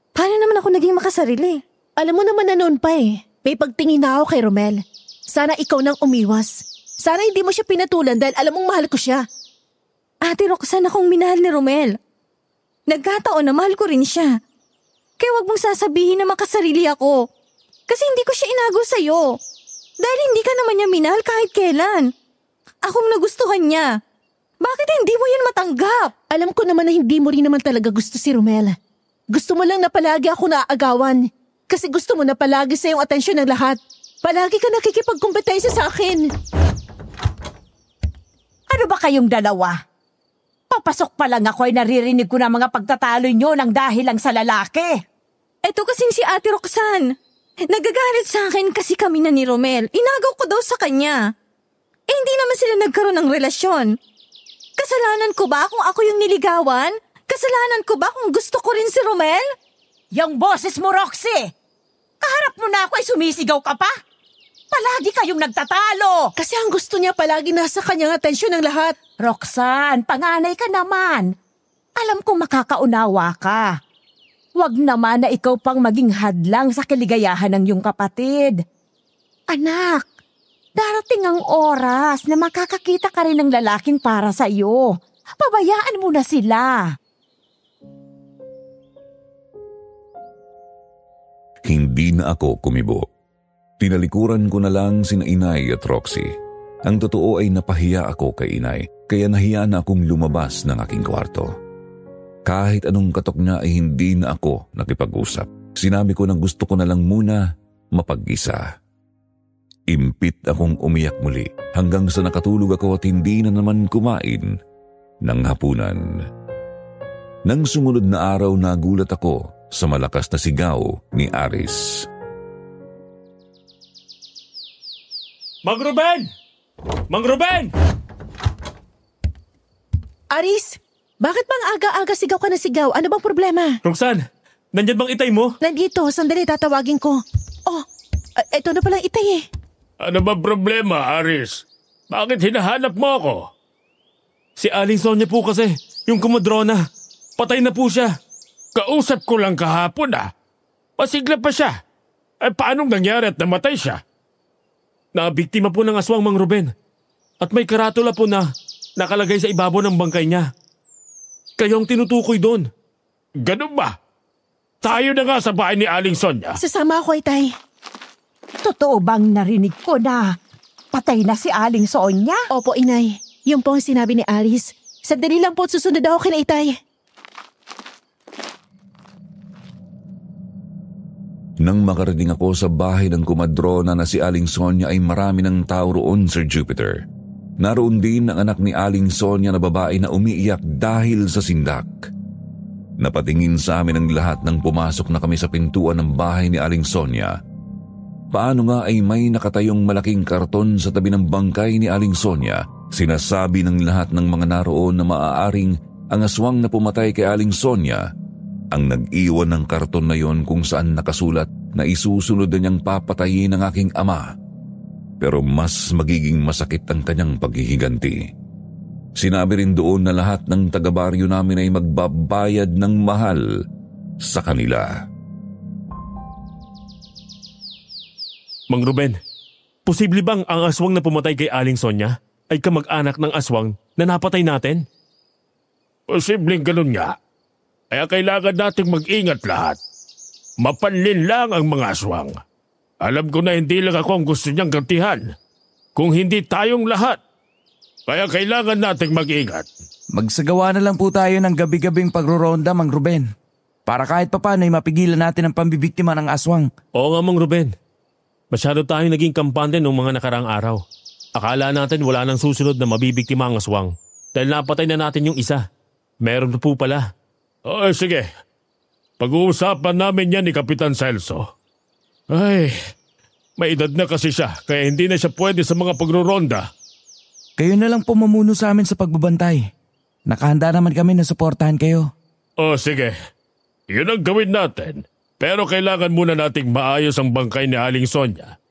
Paano naman ako naging makasarili? Alam mo naman na noon pa may pagtingin na ako kay Romel. Sana ikaw nang umiwas. Sana hindi mo siya pinatulan dahil alam mong mahal ko siya. Ate Roxanne, akong minahal ni Romel. Nagkataon na mahal ko rin siya. Kaya wag mong sasabihin na makasarili ako. Kasi hindi ko siya inago sa'yo. Dahil hindi ka naman niya minahal kahit kailan. Akong nagustuhan niya. Bakit hindi mo yan matanggap? Alam ko naman na hindi mo rin naman talaga gusto si Romel. Gusto mo lang na palagi ako naaagawan. Kasi gusto mo na palagi sa iyong atensyon ng lahat. Palagi ka nakikipagkumpetensya sa akin. Ano ba kayong dalawa? Papasok pa lang ako ay naririnig ko na mga pagtatalo nyo ng dahil lang sa lalaki. Ito kasing si Ate Roxanne. Nagagalit sa akin kasi kami na ni Romel. Inagaw ko daw sa kanya. Hindi naman sila nagkaroon ng relasyon. Kasalanan ko ba kung ako yung niligawan? Kasalanan ko ba kung gusto ko rin si Romel? Yung boses mo, Roxy! Kaharap mo na ako ay sumisigaw ka pa? Palagi kayong nagtatalo! Kasi ang gusto niya palagi nasa kanyang atensyon ng lahat. Roxanne, panganay ka naman. Alam kong makakaunawa ka. Huwag naman na ikaw pang maging hadlang sa kaligayahan ng iyong kapatid. Anak, darating ang oras na makakakita ka rin ng lalaking para sa'yo. Pabayaan mo na sila. Hindi na ako kumibo. Tinalikuran ko na lang sina Inay at Roxy. Ang totoo ay napahiya ako kay Inay, kaya nahiya na akong lumabas ng aking kwarto. Kahit anong katok niya ay hindi na ako nakipag-usap. Sinabi ko na gusto ko na lang muna mapag-isa. Impit akong umiyak muli hanggang sa nakatulog ako at hindi na naman kumain ng hapunan. Nang sumunod na araw, nagulat ako sa malakas na sigaw ni Aris. Mang Ruben! Mang Ruben! Aris, bakit bang aga-aga sigaw ka na sigaw? Ano bang problema? Roxanne, nandyan bang itay mo? Nandito, sandali tatawagin ko. Oh, eto na palang itay eh. Ano ba problema, Aris? Bakit hinahanap mo ako? Si Aling Sonia po kasi, yung kumadrona. Patay na po siya. Kausap ko lang kahapon Pasigla pa siya. Paanong nangyari at namatay siya? Nabiktima po ng aswang, Mang Ruben. At may karatula po na nakalagay sa ibabaw ng bangkay niya. Kayong tinutukoy doon. Ganun ba? Tayo na nga sa bahay ni Aling Sonia. Sasama ako, itay. Totoo bang narinig ko na patay na si Aling Sonia? Opo, Inay. Yung po ang sinabi ni Aris. Sandali lang po at susunod ako kina itay. Nang makarating ako sa bahay ng kumadrona na si Aling Sonia ay marami ng tao roon, Sir Jupiter. Naroon din ang anak ni Aling Sonia na babae na umiiyak dahil sa sindak. Napatingin sa amin ang lahat nang pumasok na kami sa pintuan ng bahay ni Aling Sonia. Paano nga ay may nakatayong malaking karton sa tabi ng bangkay ni Aling Sonia. Sinasabi ng lahat ng mga naroon na maaaring ang aswang na pumatay kay Aling Sonia ang nag-iwan ng karton na yon kung saan nakasulat na isusunod na niyang papatayin ang aking ama. Pero mas magiging masakit ang kanyang paghihiganti. Sinabi rin doon na lahat ng taga-baryo namin ay magbabayad ng mahal sa kanila. Mang Ruben, posible bang ang aswang na pumatay kay Aling Sonia ay kamag-anak ng aswang na napatay natin? Posibleng ganun nga. Kaya kailangan nating mag-ingat lahat. Mapanlin lang ang mga aswang. Alam ko na hindi lang ako ang gusto niyang gantihan. Kung hindi tayong lahat. Kaya kailangan nating mag-ingat. Magsagawa na lang po tayo ng gabi-gabing pagroronda, Mang Ruben. Para kahit papano ay mapigilan natin ang pambibiktima ng aswang. Oo nga, Mang Ruben. Masyado tayong naging kampante noong mga nakarang araw. Akala natin wala nang susunod na mabibiktima ang aswang. Dahil napatay na natin yung isa. Meron na po pala. Sige. Pag-uusapan namin yan ni Kapitan Celso. Ay, may edad na kasi siya kaya hindi na siya pwede sa mga pagroronda. Kayo na lang pumumuno sa amin sa pagbabantay. Nakahanda naman kami na suportahan kayo. Sige. Yun ang gawin natin. Pero kailangan muna nating maayos ang bangkay ni Aling Sonia.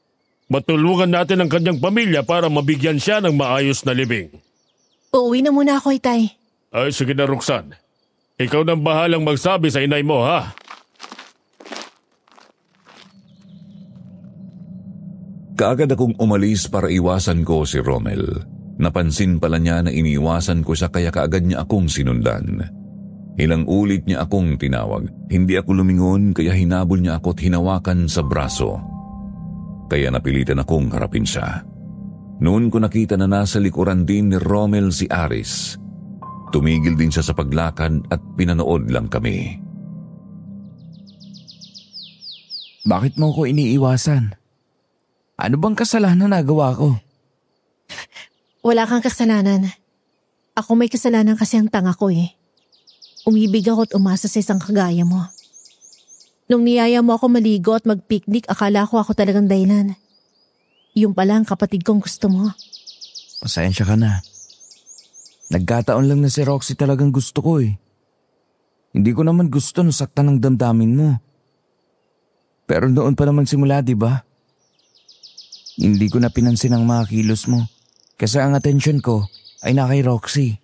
Matulungan natin ang kanyang pamilya para mabigyan siya ng maayos na libing. Uuwi na muna ako, itay. Sige na, Roxanne. Ikaw nang bahalang magsabi sa inay mo, ha? Kaagad akong umalis para iwasan ko si Romel. Napansin pala niya na iniwasan ko siya kaya kaagad niya akong sinundan. Ilang ulit niya akong tinawag. Hindi ako lumingon kaya hinabol niya ako at hinawakan sa braso. Kaya napilitan akong harapin siya. Noon ko nakita na nasa likuran din ni Romel si Aris. Tumigil din siya sa paglakad at pinanood lang kami. Bakit mo ko iniiwasan? Ano bang kasalanan na nagawa ko? Wala kang kasalanan. Ako may kasalanan kasi ang tanga ko eh. Umibig ako at umasa sa isang kagaya mo. Nung niyaya mo ako maligo at mag-picnic, akala ko ako talagang dahilan. Yung pala ang kapatid kong gusto mo. Pasensya ka na. Nagkataon lang na si Roxy talagang gusto ko eh. Hindi ko naman gusto nasaktan ng damdamin mo. Pero noon pa naman simula, di ba? Hindi ko na pinansin ang mga kilos mo. Kasi ang atensyon ko ay na kay Roxy.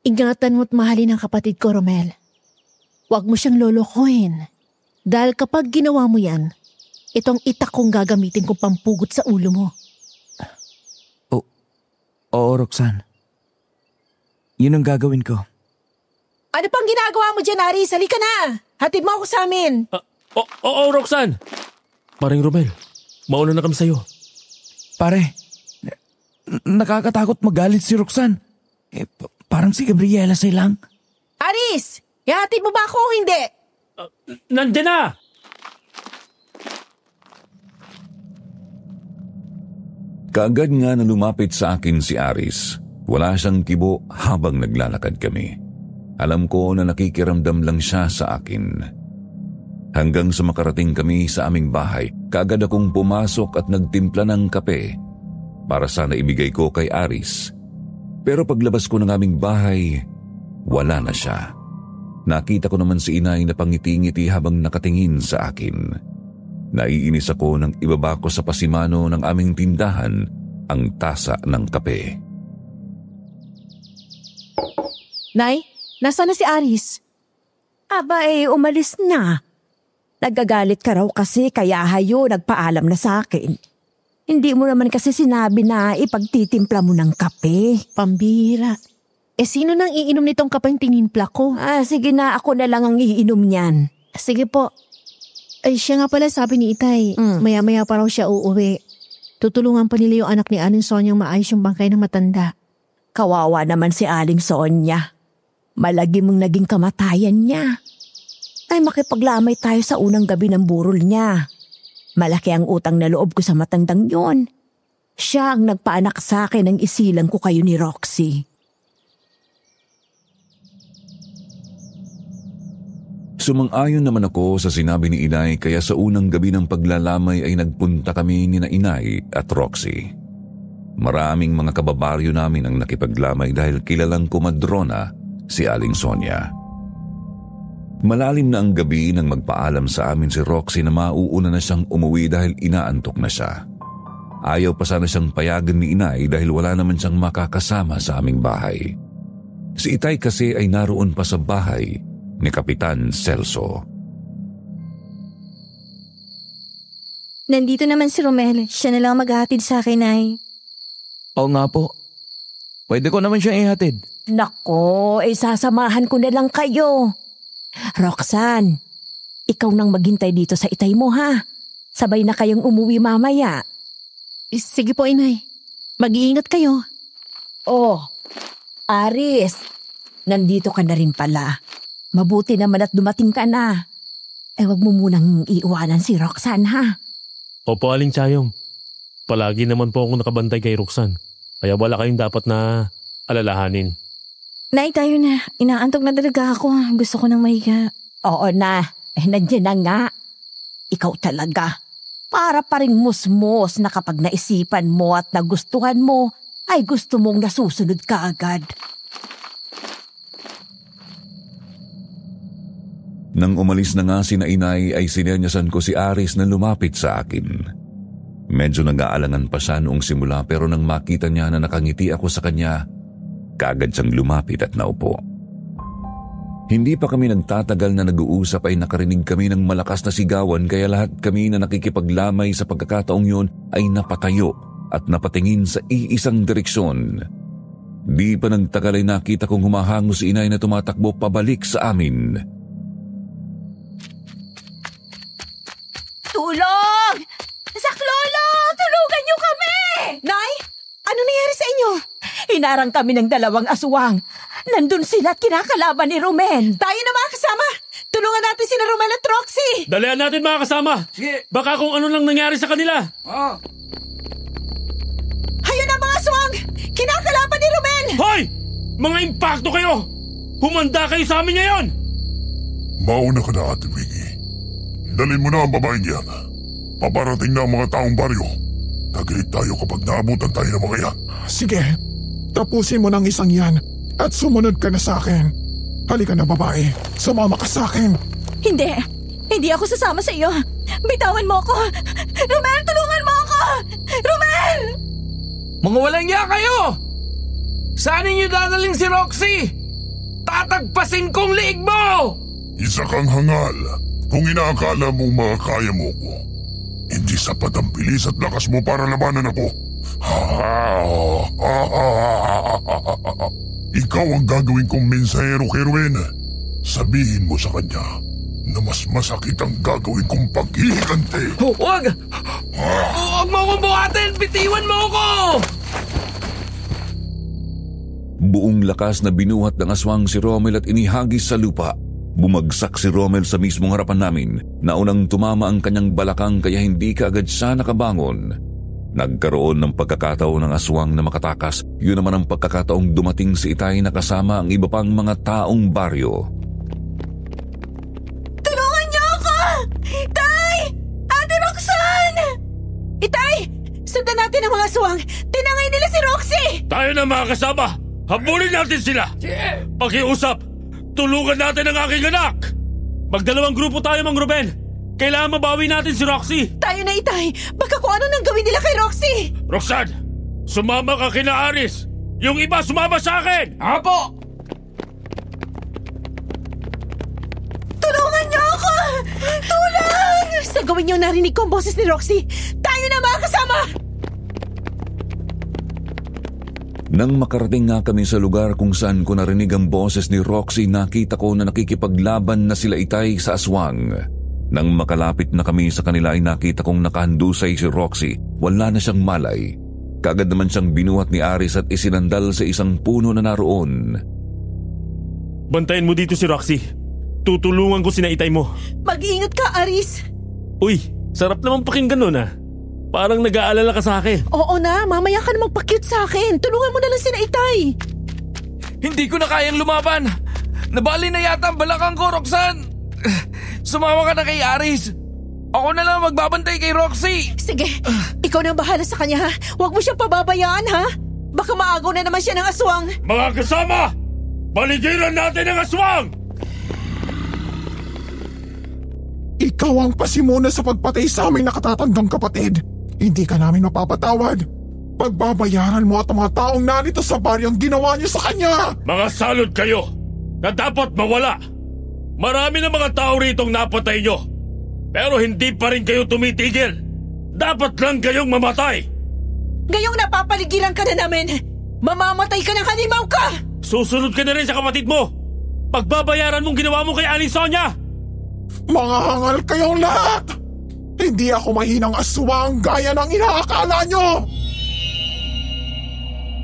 Ingatan mo't mahalin ang kapatid ko, Romel. Huwag mo siyang lolokohin. Dahil kapag ginawa mo yan, Itong itak kong gagamitin kong pampugot sa ulo mo. Oo, Roxanne. Yun ang gagawin ko. Ano pang ginagawa mo dyan, Aris? Halika na! Hatid mo ako sa amin! Oo, Roxanne! Paring Romel, mauna na kami sa'yo. Pare, nakakatakot magalit si Roxanne. Parang si Gabriela silang. Aris! Ihatid mo ba ako o hindi? Nandiyan na! Kaagad nga na lumapit sa akin si Aris. Wala siyang kibo habang naglalakad kami. Alam ko na nakikiramdam lang siya sa akin. Hanggang sa makarating kami sa aming bahay, kaagad akong pumasok at nagtimpla ng kape para sana ibigay ko kay Aris. Pero paglabas ko ng aming bahay, wala na siya. Nakita ko naman si inay na pangiti-ngiti habang nakatingin sa akin. Naiinis ako nang ibaba ko sa pasimano ng aming tindahan ang tasa ng kape. Nay, nasaan na si Aris? Aba umalis na. Nagagalit ka raw kasi kaya nagpaalam na sa akin. Hindi mo naman kasi sinabi na ipagtitimpla mo ng kape. Pambira. Sino nang iinom nitong kapeng tinimpla ko? Sige na, ako na lang ang iinom niyan. Sige po. Siya nga pala sabi ni Itay, maya-maya pa raw siya uuwi. Tutulungan pa nila yung anak ni Aling Sonyang maayos yung bangkay ng matanda. Kawawa naman si Aling Sonya. Malagi mong naging kamatayan niya. Ay makipaglamay tayo sa unang gabi ng burol niya. Malaki ang utang na loob ko sa matandang yon. Siya ang nagpaanak sa akin ng isilang ko kayo ni Roxy. Sumang-ayon naman ako sa sinabi ni Inay kaya sa unang gabi ng paglalamay ay nagpunta kami ni Inay at Roxy. Maraming mga kababaryo namin ang nakipaglamay dahil kilalang kumadrona si Aling Sonya. Malalim na ang gabi nang magpaalam sa amin si Roxy na mauuna na siyang umuwi dahil inaantok na siya. Ayaw pa sana siyang payagan ni Inay dahil wala naman siyang makakasama sa aming bahay. Si Itay kasi ay naroon pa sa bahay ni Kapitan Celso. Nandito naman si Romel. Siya na lang maghahatid sa akin, Nay. Oo nga po. Pwede ko naman siyang ihatid. Nako, sasamahan ko na lang kayo. Roxanne, ikaw nang maghintay dito sa Itay mo ha. Sabay na kayong umuwi mamaya. Sige po, Inay. Mag-iingat kayo. Aris, nandito ka na rin pala. Mabuti naman at dumating ka na. Wag mo munang iiwanan si Roxanne ha. Opo, Aling Chayong. Palagi naman po akong nakabantay kay Roxanne. Kaya wala kayong dapat na alalahanin. Nay, tayo na. Inaantok na talaga ako. Gusto ko nang mahiga. Oo na. Nandiyan na nga. Ikaw talaga. Para pa rin musmos na kapag naisipan mo at nagustuhan mo, ay gusto mong nasusunod ka agad. Nang umalis na nga si Inay ay sinenyasan ko si Aris na lumapit sa akin. Medyo nag-aalangan pa siya noong simula pero nang makita niya na nakangiti ako sa kanya, kaagad siyang lumapit at naupo. Hindi pa kami nagtatagal na nag-uusap ay nakarinig kami ng malakas na sigawan kaya lahat kami na nakikipaglamay sa pagkakataong yun ay napatayo at napatingin sa iisang direksyon. Di pa nagtagal ay nakita kong humahango si Inay na tumatakbo pabalik sa amin. Tulong! Saklolo! Tulungan niyo kami! Nay, ano nangyari sa inyo? Hinarang kami ng dalawang aswang. Nandun sila at kinakalaban ni Romel. Tayo na mga kasama. Tulungan natin sina Romel at Roxy. Dalian natin mga kasama. Sige. Baka kung ano lang nangyari sa kanila. Hayun na mga aswang! Kinakalaban ni Romel! Hoy! Mga impakto kayo! Humanda kayo sa amin ngayon! Mauna ka na, Ate Wiggy. Dalhin mo na ang babaeng yan. Paparating na ang mga taong baryo. Tagilid tayo kapag naabutan tayo ng mga yan. Sige, tapusin mo ng isang yan at sumunod ka na sa akin. Halika na babae, sumama ka sa akin. Hindi. Hindi ako sasama sa iyo. Bitawan mo ako. Romel, tulungan mo ako! Romel! Mga walang niya kayo! Saan ninyo dadaling si Roxy? Tatagpasin kong liig mo! Isa kang hangal kung inaakala mong makakaya mo ko. Hindi sapat ang bilis at lakas mo para labanan ako. Ikaw ang gagawin kong mensahero kay Rowena. Sabihin mo sa kanya na mas masakit ang gagawin kong paghihigante. Huwag! Huwag mo akong buhatin! Bitiwan mo ako! Buong lakas na binuhat ng aswang si Rommel at inihagis sa lupa. Bumagsak si Rommel sa mismong harapan namin. Naunang tumama ang kanyang balakang kaya hindi kaagad siya nakabangon. Nagkaroon ng pagkakataon ng aswang na makatakas. Yun naman ang pagkakataong dumating si Itay na kasama ang iba pang mga taong baryo. Tulungan niyo ako! Itay! Ate Roxanne! Itay! Sundan natin ang mga aswang! Tinangay nila si Roxy! Tayo na mga kasama! Habulin natin sila! Pakiusap! Tulungan natin ang aking anak! Magdalawang grupo tayo, Mang Ruben! Kailangan mabawi natin si Roxy! Tayo na, Itay! Baka kung ano nang gawin nila kay Roxy! Roxanne! Sumama ka kina Aris! Yung iba sumama sa akin! Apo! Tulungan niyo ako! Tulong! Sa gawin niyo narinig ko ang boses ni Roxy! Tayo na mga kasama! Nang makarating nga kami sa lugar kung saan ko narinig ang boses ni Roxy, nakita ko na nakikipaglaban na sila Itay sa aswang. Nang makalapit na kami sa kanila ay nakita kong nakahandusay si Roxy. Wala na siyang malay. Kaagad naman siyang binuhat ni Aris at isinandal sa isang puno na naroon. Bantayan mo dito si Roxy. Tutulungan ko sina Itay mo. Mag-ingat ka, Aris! Uy, sarap naman pakinggan nun ah. Parang nag-aalala ka sa akin. Oo na, mamaya ka na magpa-cute sa akin. Tulungan mo na lang sina Itay. Hindi ko na kayang lumaban. Nabali na yata ang balakang ko, Roxanne. Sumama ka na kay Aris. Ako na lang magbabantay kay Roxy. Sige, ikaw na bahala sa kanya ha. Huwag mo siyang pababayaan ha. Baka maagaw na naman siya ng aswang. Mga kasama! Paligiran natin ang aswang! Ikaw ang pasimuna sa pagpatay sa aming nakatatandang kapatid. Hindi ka namin mapapatawad. Pagbabayaran mo at ang mga taong narito sa baryong ginawa niyo sa kanya. Mga salot kayo na dapat mawala. Marami na mga tao ritong napatay nyo. Pero hindi pa rin kayo tumitigil. Dapat lang kayong mamatay. Ngayong napapaligiran ka na namin, mamamatay ka ng halimaw ka! Susunod ka na rin sa kapatid mo. Pagbabayaran mong ginawa mo kay Aling Sonia. Mga hangal kayong lahat! Hindi ako mahinang aswang gaya ng inaakala nyo!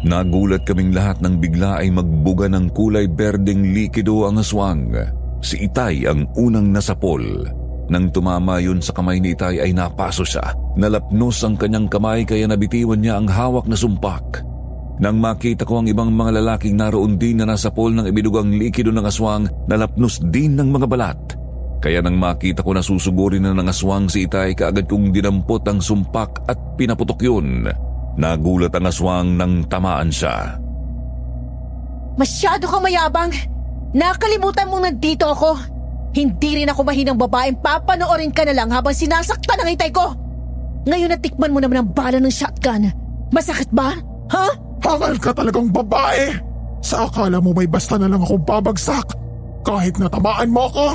Nagulat kaming lahat nang bigla ay magbuga ng kulay berdeng likido ang aswang. Si Itay ang unang nasapol. Nang tumama yun sa kamay ni Itay ay napaso siya. Nalapnos ang kanyang kamay kaya nabitiwan niya ang hawak na sumpak. Nang makita ko ang ibang mga lalaking naroon din na nasapol ng ibidugang likido ng aswang, nalapnos din ng mga balat. Kaya nang makita ko na susugurin na ng aswang si Itay, kaagad kong dinampot ang sumpak at pinaputok yun. Nagulat ang aswang nang tamaan siya. Masyado ka mayabang! Nakalimutan mong nandito ako! Hindi rin ako mahinang babaeng papanoorin ka na lang habang sinasaktan ang Itay ko! Ngayon natikman mo naman ang bala ng shotgun. Masakit ba? Ha? Hangal ka talagang babae! Sa akala mo may basta na lang akong babagsak. Kahit natamaan mo ako,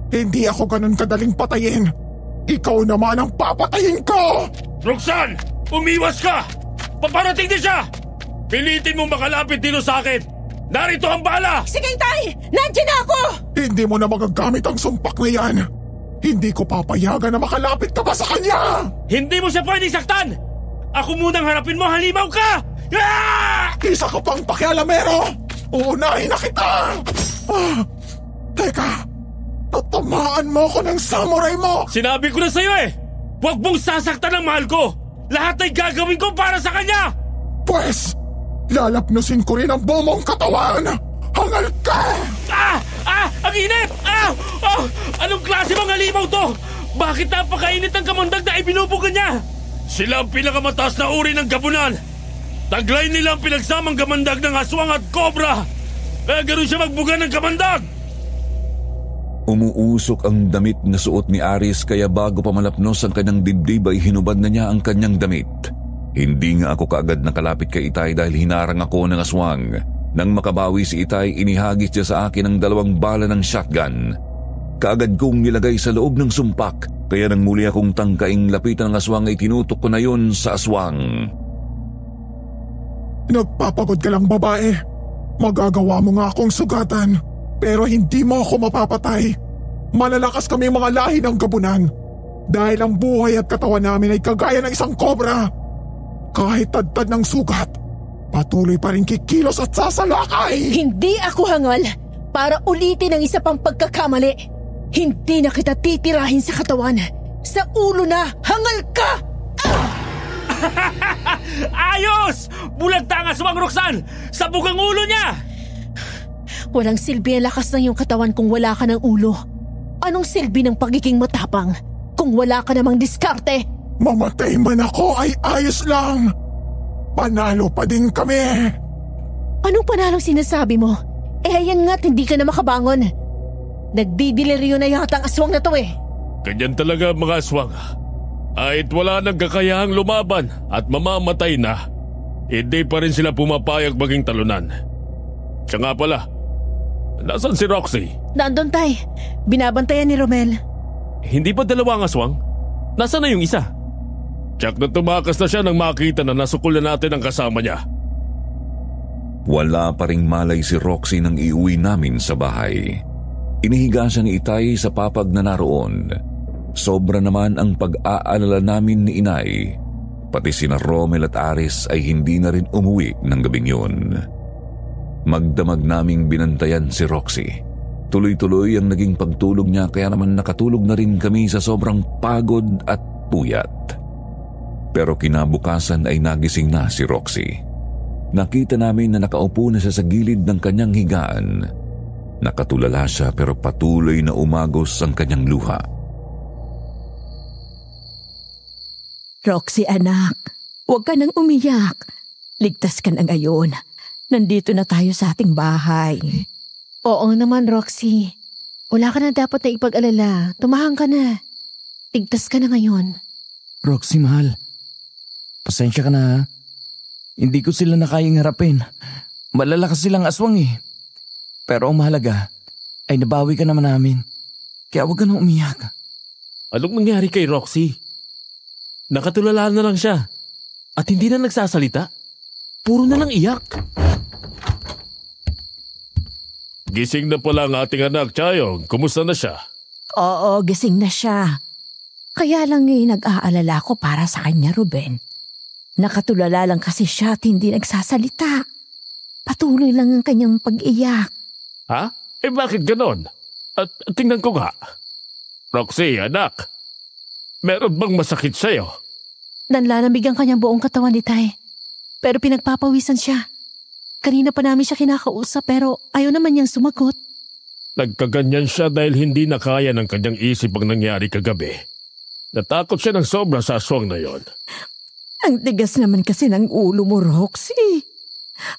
hindi ako ganun kadaling patayin. Ikaw naman ang papatayin ko! Roxanne! Umiwas ka! Paparating din siya! Pilitin mo makalapit dito sa akin! Narito ang bala! Sige, Itay! Nandiyan na ako! Hindi mo na magagamit ang sumpak na yan. Hindi ko papayagan na makalapit ka pa sa kanya! Hindi mo siya pwedeng saktan! Ako munang harapin mo, halimaw ka! Ah! Isa ka pang pakialamero! Uunahin na kita! Teka, tatamaan mo ko ng samurai mo! Sinabi ko na sa'yo eh! Huwag mong sasaktan ang mahal ko! Lahat ay gagawin ko para sa kanya! Pwes, lalapnusin ko rin ang buong mong katawan! Hangal ka! Ang init! Anong klase bang halimaw to? Bakit napakainit ang kamandag na ibinubugan niya? Sila ang pinakamataas na uri ng gabunan. Taglay nila ang pinagsamang gamandag ng aswang at kobra. Kaya gano'n siya magbuga ng kamandag. Umuusok ang damit na suot ni Aris kaya bago pa malapnos ang kanyang dibdib ay hinubad na niya ang kanyang damit. Hindi nga ako kaagad nakalapit kay Itay dahil hinarang ako ng aswang. Nang makabawi si Itay, inihagis niya sa akin ang 2 bala ng shotgun. Kaagad kong nilagay sa loob ng sumpak Kaya nang muli akong tangkaing lapitan ng aswang ay tinutok ko na yun sa aswang. Nagpapagod ka lang, babae. Magagawa mo nga akong sugatan, pero hindi mo ako mapapatay. Malalakas kami mga lahi ng gabunan. Dahil ang buhay at katawan namin ay kagaya ng isang kobra. Kahit tadtad ng sugat, patuloy pa rin kikilos at sasalakay. Hindi ako hangal para ulitin ang isa pang pagkakamali. Hindi na kita titirahin sa katawan. Sa ulo na, hangal ka! Ayos! Bulagta ang aswang, Roxanne! Sabog ang ulo niya! Walang silbi ang lakas ng iyong katawan kung wala ka ng ulo. Anong silbi ng pagiging matapang kung wala ka namang diskarte? Mamatay man ako ay ayos lang. Panalo pa din kami. Anong panalong sinasabi mo? Ayan nga't hindi ka na makabangon. Nagdidiliryo na yata ang aswang na to eh. Ganyan talaga mga aswang. Kahit wala nang kakayahang lumaban at mamamatay na, hindi pa rin sila pumapayag maging talunan. Siya nga pala, nasan si Roxy? Nandun tay, binabantayan ni Romel. Hindi ba dalawa ang aswang? Nasaan na yung isa? Tiyak na tumakas na siya nang makita na nasukol na natin ang kasama niya. Wala pa ring malay si Roxy nang iuwi namin sa bahay. Inihiga siya ni Itay sa papag na naroon. Sobra naman ang pag-aalala namin ni Inay. Pati sina Romel at Aris ay hindi na rin umuwi ng gabing yun. Magdamag naming binantayan si Roxy. Tuloy-tuloy ang naging pagtulog niya kaya naman nakatulog na rin kami sa sobrang pagod at puyat. Pero kinabukasan ay nagising na si Roxy. Nakita namin na nakaupo na siya sa gilid ng kanyang higaan. Nakatulala siya pero patuloy na umagos ang kanyang luha. Roxy anak, huwag ka nang umiyak. Ligtas ka na ngayon. Nandito na tayo sa ating bahay. Oo naman, Roxy. Wala ka na dapat na ipag-alala. Tumahang ka na. Ligtas ka na ngayon. Roxy, mahal. Pasensya ka na ha. Hindi ko sila na kayang harapin. Malalakas silang aswang eh. Pero ang mahalaga ay nabawi ka naman namin. Kaya huwag ka nang umiyak. Anong nangyari kay Roxy? Nakatulala na lang siya. At hindi na nagsasalita. Puro na lang iyak. Gising na pala ang ating anak, Chayong. Kumusta na siya? Oo, gising na siya. Kaya lang nag-aalala ko para sa kanya, Ruben. Nakatulala lang kasi siya at hindi nagsasalita. Patuloy lang ang kanyang pag-iyak. Ha? Eh bakit ganon? At tingnan ko nga. Roxy, anak. Meron bang masakit sa'yo? Nanlalamig ang kanyang buong katawan ni Tay. Pero pinagpapawisan siya. Kanina pa namin siya kinakausap pero ayaw naman niyang sumagot. Nagkaganyan siya dahil hindi na kaya ng kanyang isip ang nangyari kagabi. Natakot siya ng sobra sa aswang na yon. Ang tigas naman kasi ng ulo mo, Roxy.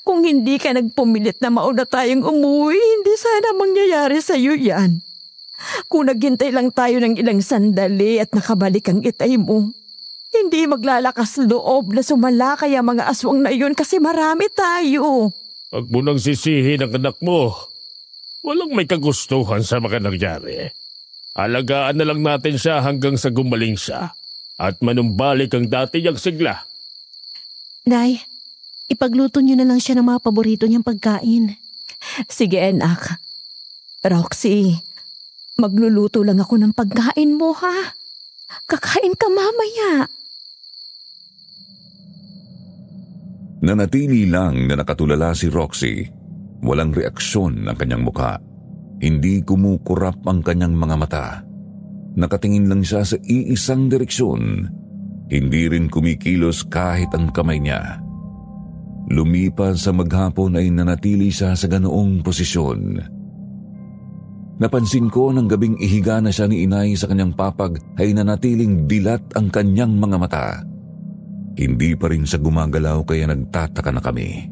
Kung hindi ka nagpumilit na mauna tayong umuwi, hindi sana mangyayari sa'yo yan. Kung naghintay lang tayo ng ilang sandali at nakabalik ang Itay mo, hindi maglalakas loob na sumala kaya mga aswang na yun kasi marami tayo. Huwag mo nang sisihin ang anak mo. Walang may kagustuhan sa mga nangyari. Alagaan na lang natin siya hanggang sa gumaling siya at manumbalik ang dati niyang sigla. Nay, ipagluto niyo na lang siya ng mga paborito niyang pagkain. Sige, anak. Roxy, magluluto lang ako ng pagkain mo, ha? Kakain ka mamaya. Nanatili lang na nakatulala si Roxy. Walang reaksyon ang kanyang mukha. Hindi kumukurap ang kanyang mga mata. Nakatingin lang siya sa iisang direksyon. Hindi rin kumikilos kahit ang kamay niya. Lumipas sa maghapon ay nanatili siya sa ganoong posisyon. Napansin ko ng gabing ihiga na siya ni Inay sa kanyang papag ay nanatiling dilat ang kanyang mga mata. Hindi pa rin siya gumagalaw kaya nagtataka na kami.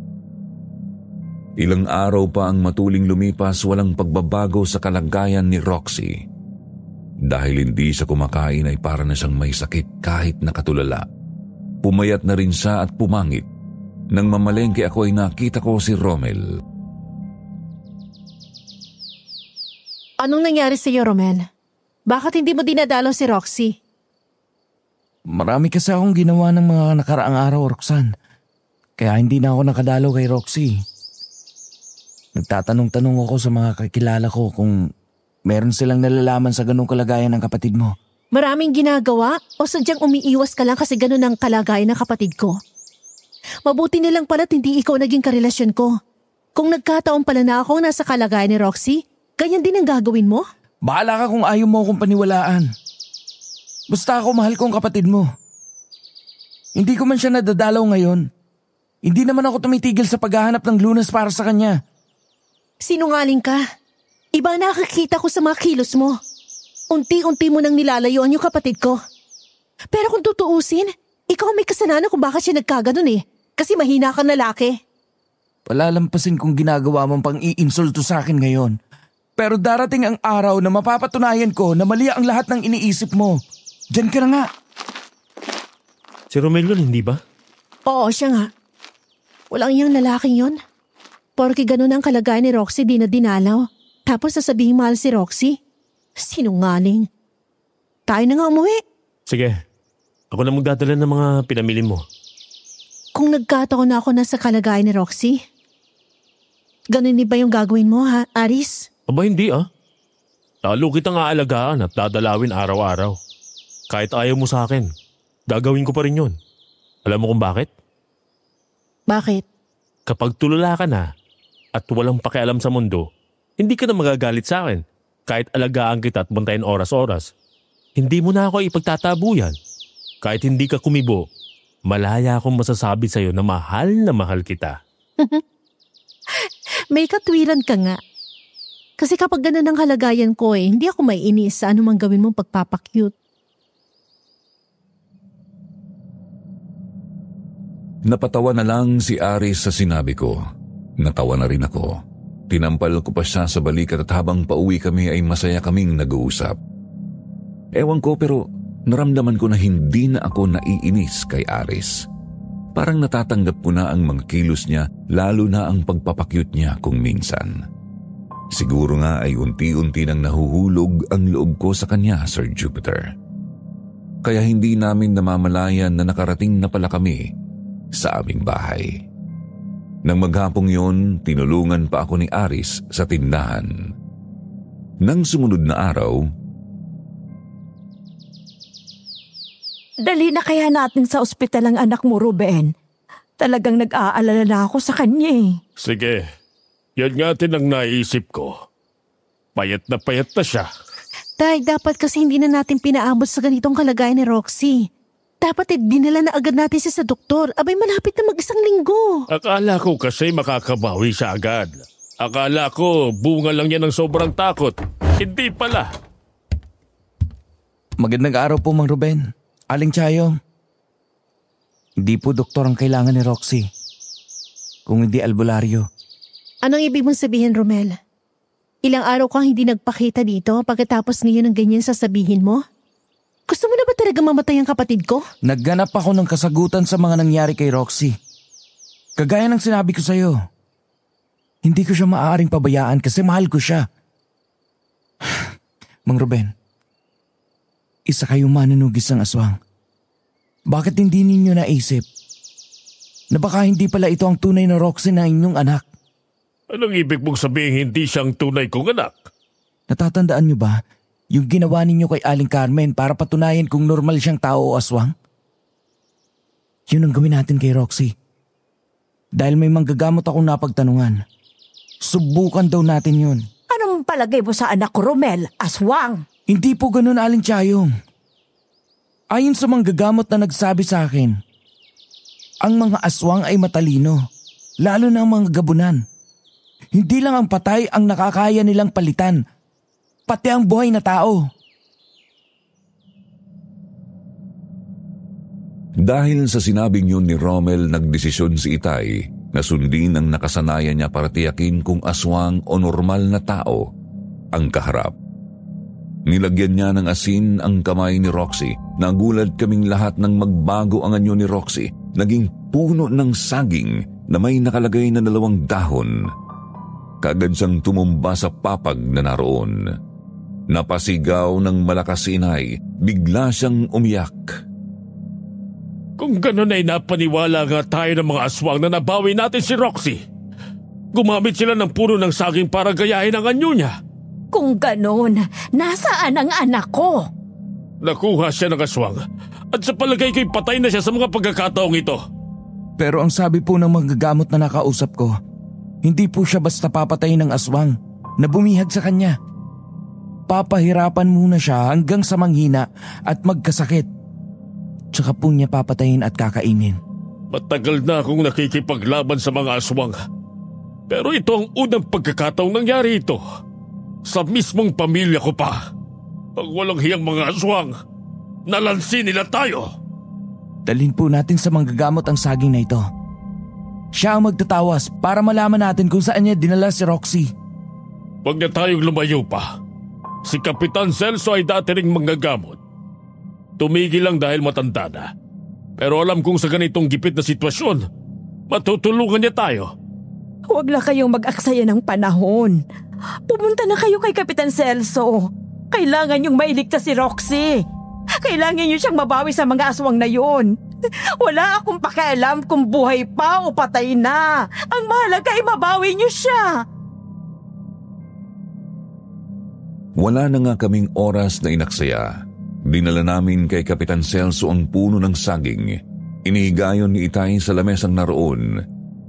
Ilang araw pa ang matuling lumipas walang pagbabago sa kalagayan ni Roxy. Dahil hindi siya kumakain ay para na siyang may sakit kahit nakatulala. Pumayat na rin siya at pumangit. Nang mamalengke ako ay nakita ko si Romel. Anong nangyari sa iyo, Romel? Bakit hindi mo dinadalaw si Roxy? Marami kasi akong ginawa ng mga nakaraang araw, Roxanne. Kaya hindi na ako nakadalaw kay Roxy. Nagtatanong-tanong ako sa mga kakilala ko kung meron silang nalalaman sa ganung kalagayan ng kapatid mo. Maraming ginagawa o sadyang umiiwas ka lang kasi ganun ang kalagayan ng kapatid ko? Mabuti nilang pala't hindi ikaw naging karelasyon ko. Kung nagkataon pala na ako nasa kalagayan ni Roxy, ganyan din ang gagawin mo? Bahala ka kung ayaw mo akong paniwalaan. Basta ako mahal ko ang kapatid mo. Hindi ko man siya nadadalaw ngayon. Hindi naman ako tumitigil sa paghahanap ng lunas para sa kanya. Sinungaling ka. Iba nakakita ko sa mga kilos mo. Unti-unti mo nang nilalayuan yung kapatid ko. Pero kung tutuusin, ikaw may kasalanan kung bakit siya nagkaganon eh. Kasi mahina kang lalaki. Palalampasin kung ginagawa mong pang-iinsulto sa akin ngayon. Pero darating ang araw na mapapatunayan ko na mali ang lahat ng iniisip mo. Diyan ka na nga. Si Romel yun, hindi ba? Oo, siya nga. Walang iyang lalaking yun. Porke ganun ang kalagayan ni Roxy, di na dinalaw. Tapos sasabihin mahal si Roxy. Sinungaling. Tayo na nga umuwi. Sige, ako na magdadala ng mga pinamili mo. Kung nagkataon na ako nasa kalagayan ni Roxy, ganun din ba yung gagawin mo, ha, Aris? Aba, hindi ah. Lalo kitang aalagaan at dadalawin araw-araw. Kahit ayaw mo sa akin, gagawin ko pa rin yun. Alam mo kung bakit? Bakit? Kapag tulala ka na at walang pakialam sa mundo, hindi ka na magagalit sa akin. Kahit alagaan kita at bantayan oras-oras, hindi mo na ako ipagtatabuyan. Kahit hindi ka kumibo, malaya akong masasabi sa'yo na mahal kita. May katwiran ka nga. Kasi kapag ganun ang kalagayan ko hindi ako maiinis sa anumang gawin mong pagpapakyut. Napatawa na lang si Aris sa sinabi ko. Natawa na rin ako. Tinampal ko pa siya sa balikat at habang pauwi kami ay masaya kaming nag-uusap. Ewan ko pero naramdaman ko na hindi na ako naiinis kay Aris. Parang natatanggap ko na ang mga kilos niya lalo na ang pagpapakyut niya kung minsan. Siguro nga ay unti-unti nang nahuhulog ang loob ko sa kanya, Sir Jupiter. Kaya hindi namin namamalayan na nakarating na pala kami sa aming bahay. Nang maghapong yon, tinulungan pa ako ni Aris sa tindahan. Nang sumunod na araw, dali na kaya natin sa ospital ang anak mo, Ruben. Talagang nag-aalala na ako sa kanya eh. Sige, yan nga din ang naisip ko. Payat na siya. Tay, dapat kasi hindi na natin pinaabot sa ganitong kalagayan ni Roxy. Dapat dinala na agad natin siya sa doktor. Abay, malapit na mag-isang linggo. Akala ko kasi makakabawi siya agad. Akala ko bunga lang yan ng sobrang takot. Hindi pala. Magandang araw po, Mang Ruben. Aling Chayong. Hindi po doktor ang kailangan ni Roxy. Kung hindi albularyo. Anong ibig mong sabihin, Romel? Ilang araw kang hindi nagpakita dito pagkatapos ngayon ng ganyan sasabihin mo? Gusto mo na ba talaga mamatay ang kapatid ko? Nagganap ako ng kasagutan sa mga nangyari kay Roxy. Kagaya ng sinabi ko sa'yo. Hindi ko siya maaaring pabayaan kasi mahal ko siya. Mang Ruben, isa kayong manunugis ng aswang. Bakit hindi ninyo naisip na baka hindi pala ito ang tunay na Roxy na inyong anak? Anong ibig mong sabihin hindi siyang tunay kong anak? Natatandaan niyo ba yung ginawa ninyo kay Aling Carmen para patunayan kung normal siyang tao o aswang? Yun ang gawin natin kay Roxy. Dahil may manggagamot akong napagtanungan. Subukan daw natin yun. Anong palagay mo sa anak ko, Romel? Aswang? Hindi po ganun, Aling Chayong. Ayon sa manggagamot na nagsabi sa akin, ang mga aswang ay matalino, lalo na ang mga gabunan. Hindi lang ang patay ang nakakaya nilang palitan, pati ang buhay na tao. Dahil sa sinabing yun ni Romel, nagdesisyon si Itay na sundin ang nakasanayan niya para tiyakin kung aswang o normal na tao ang kaharap. Nilagyan niya ng asin ang kamay ni Roxy. Nagulat kaming lahat nang magbago ang anyo ni Roxy. Naging puno ng saging na may nakalagay na 2 dahon. Kaagad siyang tumumba sa papag na naroon. Napasigaw ng malakas si inay, bigla siyang umiyak. Kung gano'n ay napaniwala nga tayo ng mga aswang na nabawi natin si Roxy. Gumamit sila ng puno ng saging para gayahin ang anyo niya. Kung gano'n, nasaan ang anak ko? Nakuha siya ng aswang at sa palagay ko'y patay na siya sa mga pagkakataong ito. Pero ang sabi po ng manggagamot na nakausap ko, hindi po siya basta papatayin ng aswang na bumihag sa kanya. Papahirapan muna siya hanggang sa manghina at magkasakit. Tsaka po niya papatayin at kakainin. Matagal na akong nakikipaglaban sa mga aswang. Pero ito ang unang pagkakataong nangyari ito. Sa mismong pamilya ko pa. Ang walang hiyang mga aswang. Nalansin nila tayo. Dalhin po natin sa manggagamot ang saging na ito. Siya ang magtatawas para malaman natin kung saan niya dinala si Roxy. Huwag na tayong lumayo pa. Si Kapitan Celso ay dati ring manggagamot. Tumigil lang dahil matanda na. Pero alam kong sa ganitong gipit na sitwasyon, matutulungan niya tayo. Huwag na kayong mag-aksaya ng panahon. Pumunta na kayo kay Kapitan Celso. Kailangan niyong mailigtas si Roxy. Kailangan niyo siyang mabawi sa mga aswang na yon. Wala akong pakialam kung buhay pa o patay na. Ang mahalaga ay mabawi niyo siya. Wala na nga kaming oras na inaksaya. Dinala namin kay Kapitan Celso ang puno ng saging. Inihigayon ni Itay sa lamesang naroon.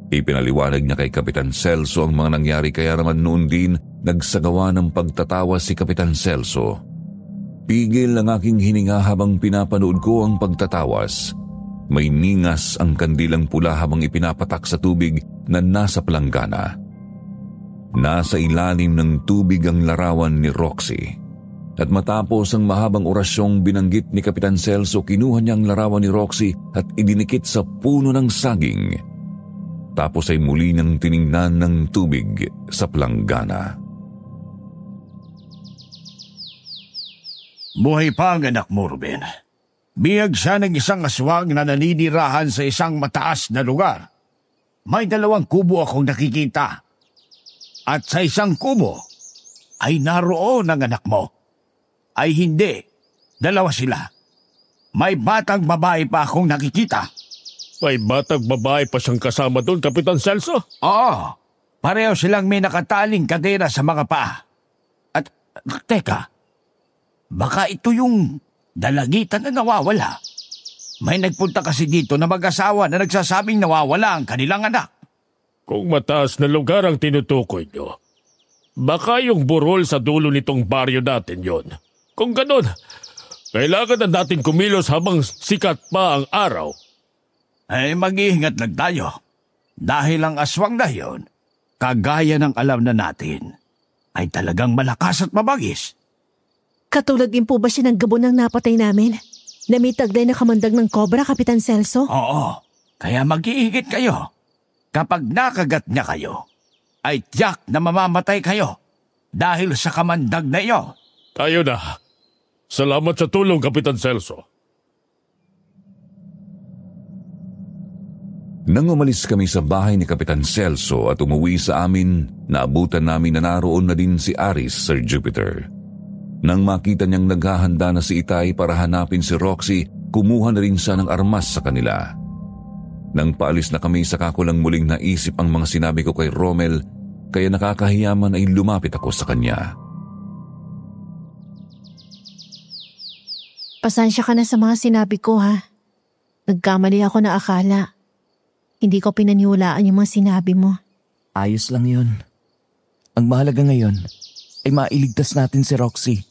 Ipinaliwanag niya kay Kapitan Celso ang mga nangyari kaya naman noon din nagsagawa ng pagtatawa si Kapitan Celso. Pigil ang aking hininga habang pinapanood ko ang pagtatawas. May ningas ang kandilang pula habang ipinapatak sa tubig na nasa palanggana. Nasa ilalim ng tubig ang larawan ni Roxy. At matapos ang mahabang orasyong binanggit ni Kapitan Celso, kinuha niya ang larawan ni Roxy at idinikit sa puno ng saging. Tapos ay muli niyang tiningnan ng tubig sa palanggana. Buhay pa ang anak mo, Ruben. Bihag siya ng isang aswang na naninirahan sa isang mataas na lugar. May 2 kubo akong nakikita. At sa isang kubo ay naroon ang anak mo. Ay hindi, 2 sila. May batang babae pa akong nakikita. May batang babae pa siyang kasama doon, Kapitan Celso? Oo, pareho silang may nakataling kadena sa mga paa. At, teka, baka ito yung dalagitan na nawawala. May nagpunta kasi dito na mag-asawa na nagsasabing nawawala ang kanilang anak. Kung mataas na lugar ang tinutukoy nyo, baka yung burol sa dulo nitong baryo natin yon. Kung ganon, kailangan na natin kumilos habang sikat pa ang araw. Ay mag-iingat lang tayo. Dahil ang aswang na yon, kagaya ng alam na natin, ay talagang malakas at mabagis. Katulad din po ba siya ng gabon ng napatay namin? Na may taglay na kamandag ng kobra, Kapitan Celso? Oo, kaya mag-iingat kayo. Kapag nakagat niya kayo, ay tiyak na mamamatay kayo dahil sa kamandag na iyo. Tayo na. Salamat sa tulong, Kapitan Celso. Nang umalis kami sa bahay ni Kapitan Celso at umuwi sa amin, naabutan namin na naroon na din si Aris, Sir Jupiter. Nang makita niyang naghahanda na si Itay para hanapin si Roxy, kumuha na rin siya ng armas sa kanila. Nang paalis na kami, saka ko lang muling naisip ang mga sinabi ko kay Romel, kaya nakakahiyaman ay lumapit ako sa kanya. Pasensya ka na sa mga sinabi ko, ha? Nagkamali ako na akala. Hindi ko pinaniwalaan yung mga sinabi mo. Ayos lang yun. Ang mahalaga ngayon ay mailigtas natin si Roxy.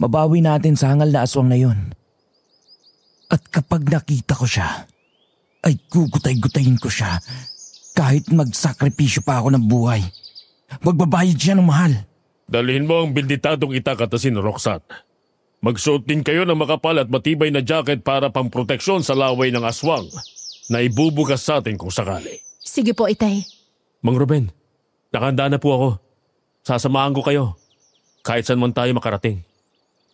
Mabawi natin sa hangal na aswang na yun. At kapag nakita ko siya, ay gugutay-gutayin ko siya kahit magsakripisyo pa ako ng buhay. Magbabayad siya ng mahal. Dalhin mo ang binditadong itakatasin, Roxanne. Magsuot din kayo ng makapal at matibay na jacket para pamproteksyon sa laway ng aswang na ibubugas sa atin kung sakali. Sige po, Itay. Mang Ruben, nakahanda na po ako. Sasamahan ko kayo kahit saan man tayo makarating.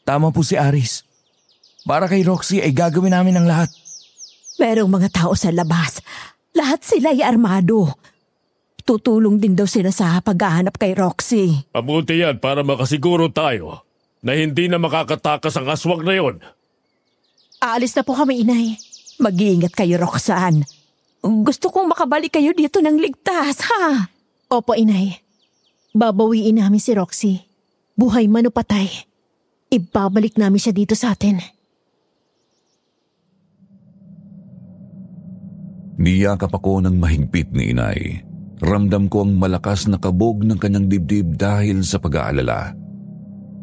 Tama po si Aris. Para kay Roxy ay gagawin namin ang lahat. Merong mga tao sa labas. Lahat sila ay armado. Tutulong din daw sila sa paghahanap kay Roxy. Mabuti yan para makasiguro tayo na hindi na makakatakas ang aswang na yon. Aalis na po kami, Inay. Mag-iingat kayo, Roxanne. Gusto kong makabalik kayo dito ng ligtas, ha? Opo, Inay. Babawiin namin si Roxy. Buhay man o patay. Ibabalik namin siya dito sa atin. Niyakap ako ng mahigpit ni Inay. Ramdam ko ang malakas na kabog ng kanyang dibdib dahil sa pag-aalala.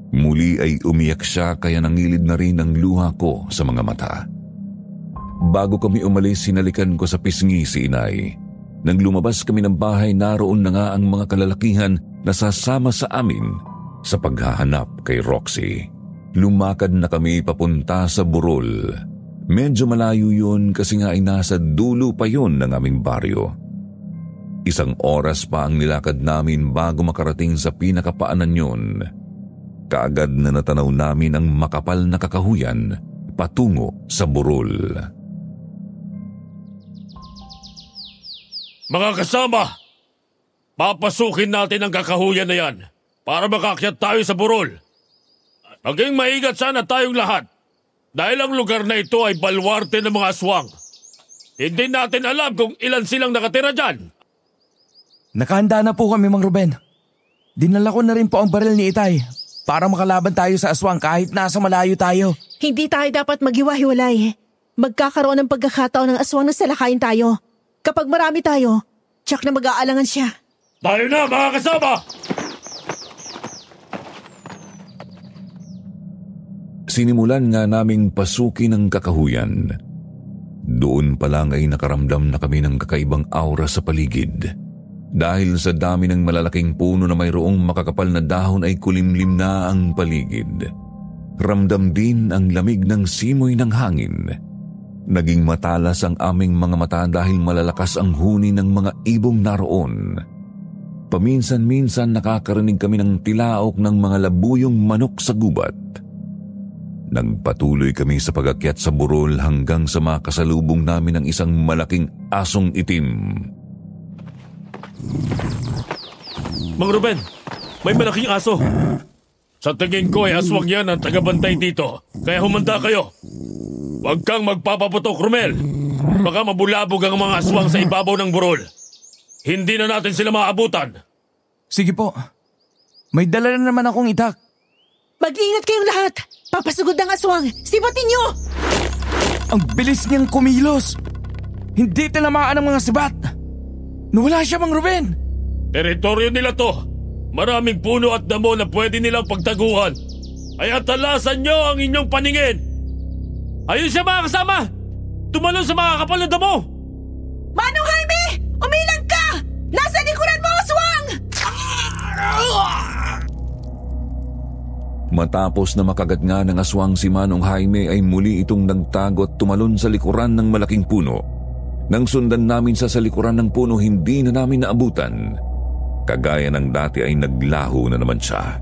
Muli ay umiyak siya kaya nangilid na rin ang luha ko sa mga mata. Bago kami umalis, sinalikan ko sa pisngi si Inay. Nang lumabas kami ng bahay, naroon na nga ang mga kalalakihan na sasama sa amin sa paghahanap kay Roxy. Lumakad na kami papunta sa Burol. Medyo malayo yun kasi nga ay nasa dulo pa yun ng aming baryo. 1 oras pa ang nilakad namin bago makarating sa pinakapaanan yun. Kaagad na natanaw namin ang makapal na kakahuyan patungo sa Burol. Mga kasama, papasukin natin ang kakahuyan na yan para makakyat tayo sa Burol. Maging maingat sana tayong lahat dahil ang lugar na ito ay balwarte ng mga aswang. Hindi natin alam kung ilan silang nakatira dyan. Nakahanda na po kami, Mang Ruben. Dinala ko na rin po ang baril ni Itay para makalaban tayo sa aswang kahit nasa malayo tayo. Hindi tayo dapat maghiwa-hiwalay. Magkakaroon ng pagkakataon ng aswang na salakayin tayo. Kapag marami tayo, tsak na mag-aalangan siya. Tayo na, mga kasama! Sinimulan nga naming pasukin ang kakahuyan. Doon pa lang ay nakaramdam na kami ng kakaibang aura sa paligid. Dahil sa dami ng malalaking puno na mayroong makakapal na dahon ay kulimlim na ang paligid. Ramdam din ang lamig ng simoy ng hangin. Naging matalas ang aming mga mata dahil malalakas ang huni ng mga ibong naroon. Paminsan-minsan nakakarinig kami ng tilaok ng mga labuyong manok sa gubat. Nagpatuloy kami sa pag-akyat sa Burol hanggang sa makasalubong namin ang isang malaking asong itim. Mang Ruben, may malaking aso. Sa tingin ko ay aswang yan ang tagabantay dito, kaya humanda kayo. Huwag kang magpapaputok, Romel. Baka mabulabog ang mga aswang sa ibabaw ng Burol. Hindi na natin sila maabutan. Sige po. May dala na naman akong itak. Mag-iingat kayong lahat. Papasugod ng aswang. Sibatin niyo! Ang bilis niyang kumilos. Hindi tinamaan ang mga sibat. Nawala siya, Mang Ruben. Teritoryo nila to. Maraming puno at damo na pwede nilang pagtaguhan. Kaya talasan niyo ang inyong paningin. Ayun siya, mga kasama! Tumalon sa mga kapal na damo! Manong Jaime! Umilang ka! Nasa likuran mo, aswang! Matapos na makagat nga ng aswang si Manong Jaime ay muli itong nagtago at tumalon sa likuran ng malaking puno. Nang sundan namin sa likuran ng puno, hindi na namin naabutan. Kagaya ng dati ay naglaho na naman siya.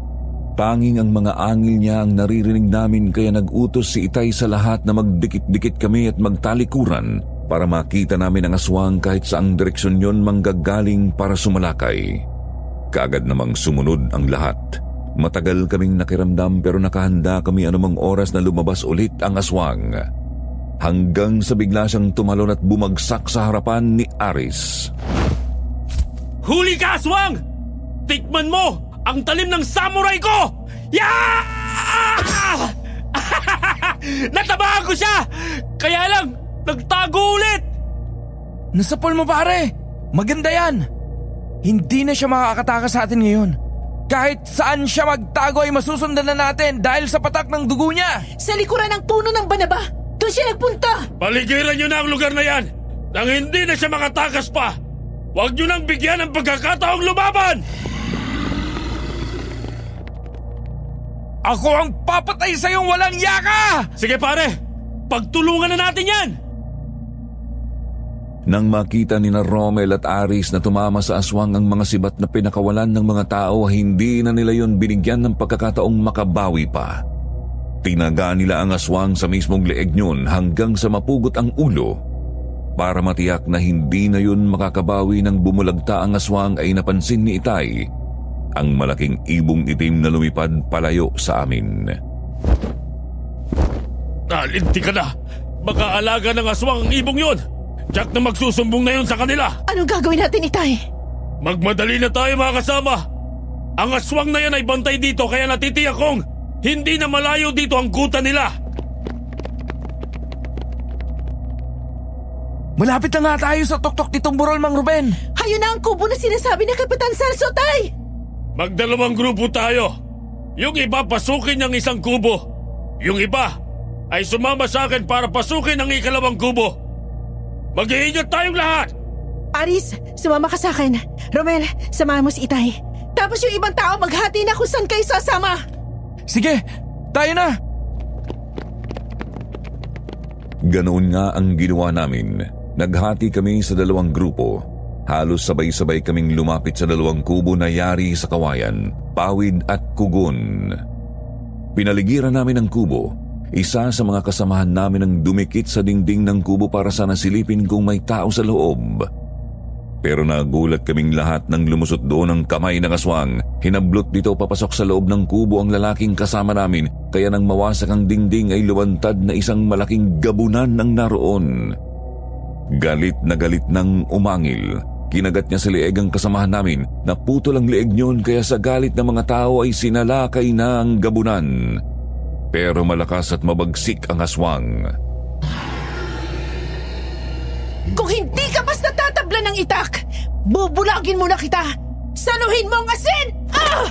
Tanging ang mga angil niya ang naririnig namin kaya nag-utos si Itay sa lahat na magdikit-dikit kami at magtalikuran para makita namin ang aswang kahit saang direksyon yon manggagaling para sumalakay. Kaagad namang sumunod ang lahat. Matagal kaming nakiramdam pero nakahanda kami anumang oras na lumabas ulit ang aswang. Hanggang sa bigla siyang tumalon at bumagsak sa harapan ni Aris. Huli ka, aswang! Tikman mo ang talim ng samurai ko! Yeah! Natabahan ko siya! Kaya lang, nagtago ulit! Nasapol mo, pare! Maganda yan! Hindi na siya makakatakas sa atin ngayon. Kahit saan siya magtago ay masusundan na natin dahil sa patak ng dugo niya! Sa likuran ng puno ng banaba! Doon siya nagpunta! Paligiran niyo na ang lugar na yan! Nang hindi na siya makatakas pa! Huwag niyo nang bigyan ng pagkakataong lumaban! Ako ang papatay sa iyong walang yaka! Sige pare, pagtulungan na natin yan! Nang makita ni na Romel at Aris na tumama sa aswang ang mga sibat na pinakawalan ng mga tao, hindi na nila yon binigyan ng pagkakataong makabawi pa. Tinaga nila ang aswang sa mismong leeg niyon hanggang sa mapugot ang ulo. Para matiyak na hindi na yun makakabawi nang bumulagta ang aswang ay napansin ni Itay ang malaking ibong itim na lumipad palayo sa amin. Linti ka na! Baka alaga ng aswang ang ibong yun! Jack na magsusumbong na yun sa kanila! Anong gagawin natin, Itay? Magmadali na tayo mga kasama! Ang aswang na yan ay bantay dito kaya natitiyak kong hindi na malayo dito ang kuta nila! Malapit na nga tayo sa tuktok nitong burol, Mang Ruben. Ayun na ang kubo na sinasabi ni Kapitan Celso, Tay! Magdalawang grupo tayo. Yung iba pasukin ang isang kubo. Yung iba ay sumama sa akin para pasukin ang ikalawang kubo. Mag-iingat tayong lahat! Aris, sumama ka sa akin. Romel, samahan mo si Itay. Tapos yung ibang tao maghati na kung saan kayo sasama. Sige, tayo na! Ganoon nga ang ginawa namin. Naghati kami sa dalawang grupo. Halos sabay-sabay kaming lumapit sa dalawang kubo na yari sa kawayan, pawid at kugon. Pinaligiran namin ang kubo. Isa sa mga kasamahan namin ang dumikit sa dingding ng kubo para sana silipin kung may tao sa loob. Pero nagulat kaming lahat nang lumusot doon ang kamay ng aswang. Hinablot dito papasok sa loob ng kubo ang lalaking kasama namin, kaya nang mawasak ang dingding ay luwantad na isang malaking gabunan ang naroon. Galit na galit nang umangil. Kinagat niya sa leeg ang kasamahan namin. Naputol ang leeg niyon kaya sa galit ng mga tao ay sinalakay na ang gabunan. Pero malakas at mabagsik ang aswang. Kung hindi ka basta tatabla ng itak, bubulagin mo na kita! Saluhin mo ang asin! Ah!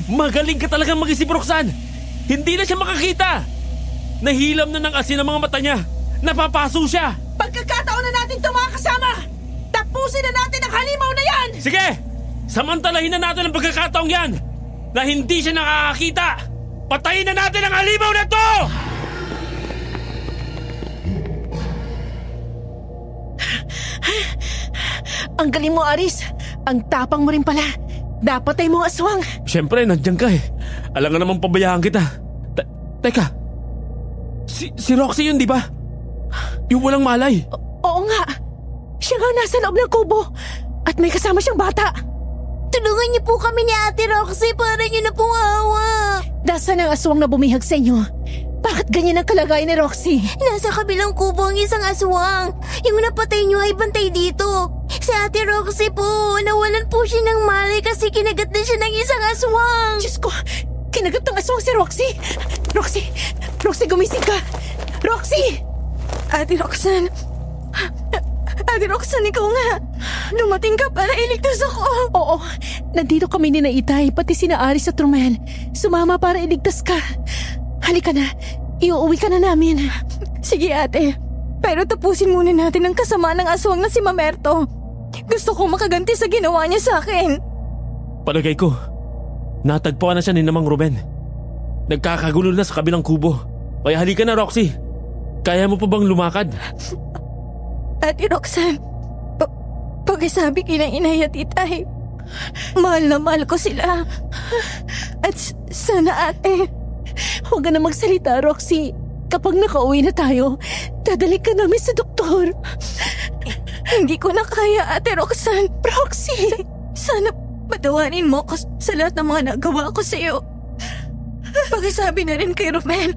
Magaling ka talagang mag-isip, Roxanne! Hindi na siya makakita! Nahilam na ng asin ang mga mata niya! Napapaso siya! Pagkakataon na natin ito mga kasama! Tapusin na natin ang halimaw na yan! Sige! Samantalahin na natin ang pagkakataong yan! Na hindi siya nakakakita! Patayin na natin ang halimaw na to! Ang galing mo, Aris. Ang tapang mo rin pala. Dapat ay mong aswang. Siyempre, nandiyan ka eh. Alam nga namang pabayaan kita. Teka. Si Roxy yun, di ba? Yung walang malay. Oo nga. Siya nga nasa loob ng kubo. At may kasama siyang bata. Tulungan niyo po kami ni Ate Roxy para niyo na pong awa. Nasaan ang aswang na bumihag sa inyo? Bakit ganyan ang kalagayan ni Roxy? Nasa kabilang kubo ang isang aswang. Yung napatay niyo ay bantay dito. Si Ate Roxy po, nawalan po siya ng malay kasi kinagat na siya ng isang aswang. Diyos ko, kinagat ng aswang si Roxy. Roxy, gumising ka. Roxy! Ate Roxanne, ikaw nga. Dumating ka para iligtas ako. Oo, nandito kami ni Itay, pati sina Aris at Romel. Sumama para iligtas ka. Halika na, iuuwi ka na namin. Sige ate, pero tapusin muna natin ang kasama ng aswang na si Mamerto. Gusto kong makaganti sa ginawa niya sa akin. Palagay ko, natagpuan na siya ni Namang Ruben. Nagkakagulo na sa kabilang kubo. Kaya halika na, Roxy. Kaya mo pa bang lumakad? Ate Roxanne, pagkasabi kinang inay at itay, mahal na mahal ko sila. At sana ate, huwag ka na magsalita, Roxy. Kapag nakauwi na tayo, dadalik ka namin sa doktor. Hindi ko na kaya, Ate Roxanne. Roxy! Sana patawarin mo ko sa lahat ng mga nagawa ko sa iyo. Pagkasabi na rin kay Romel,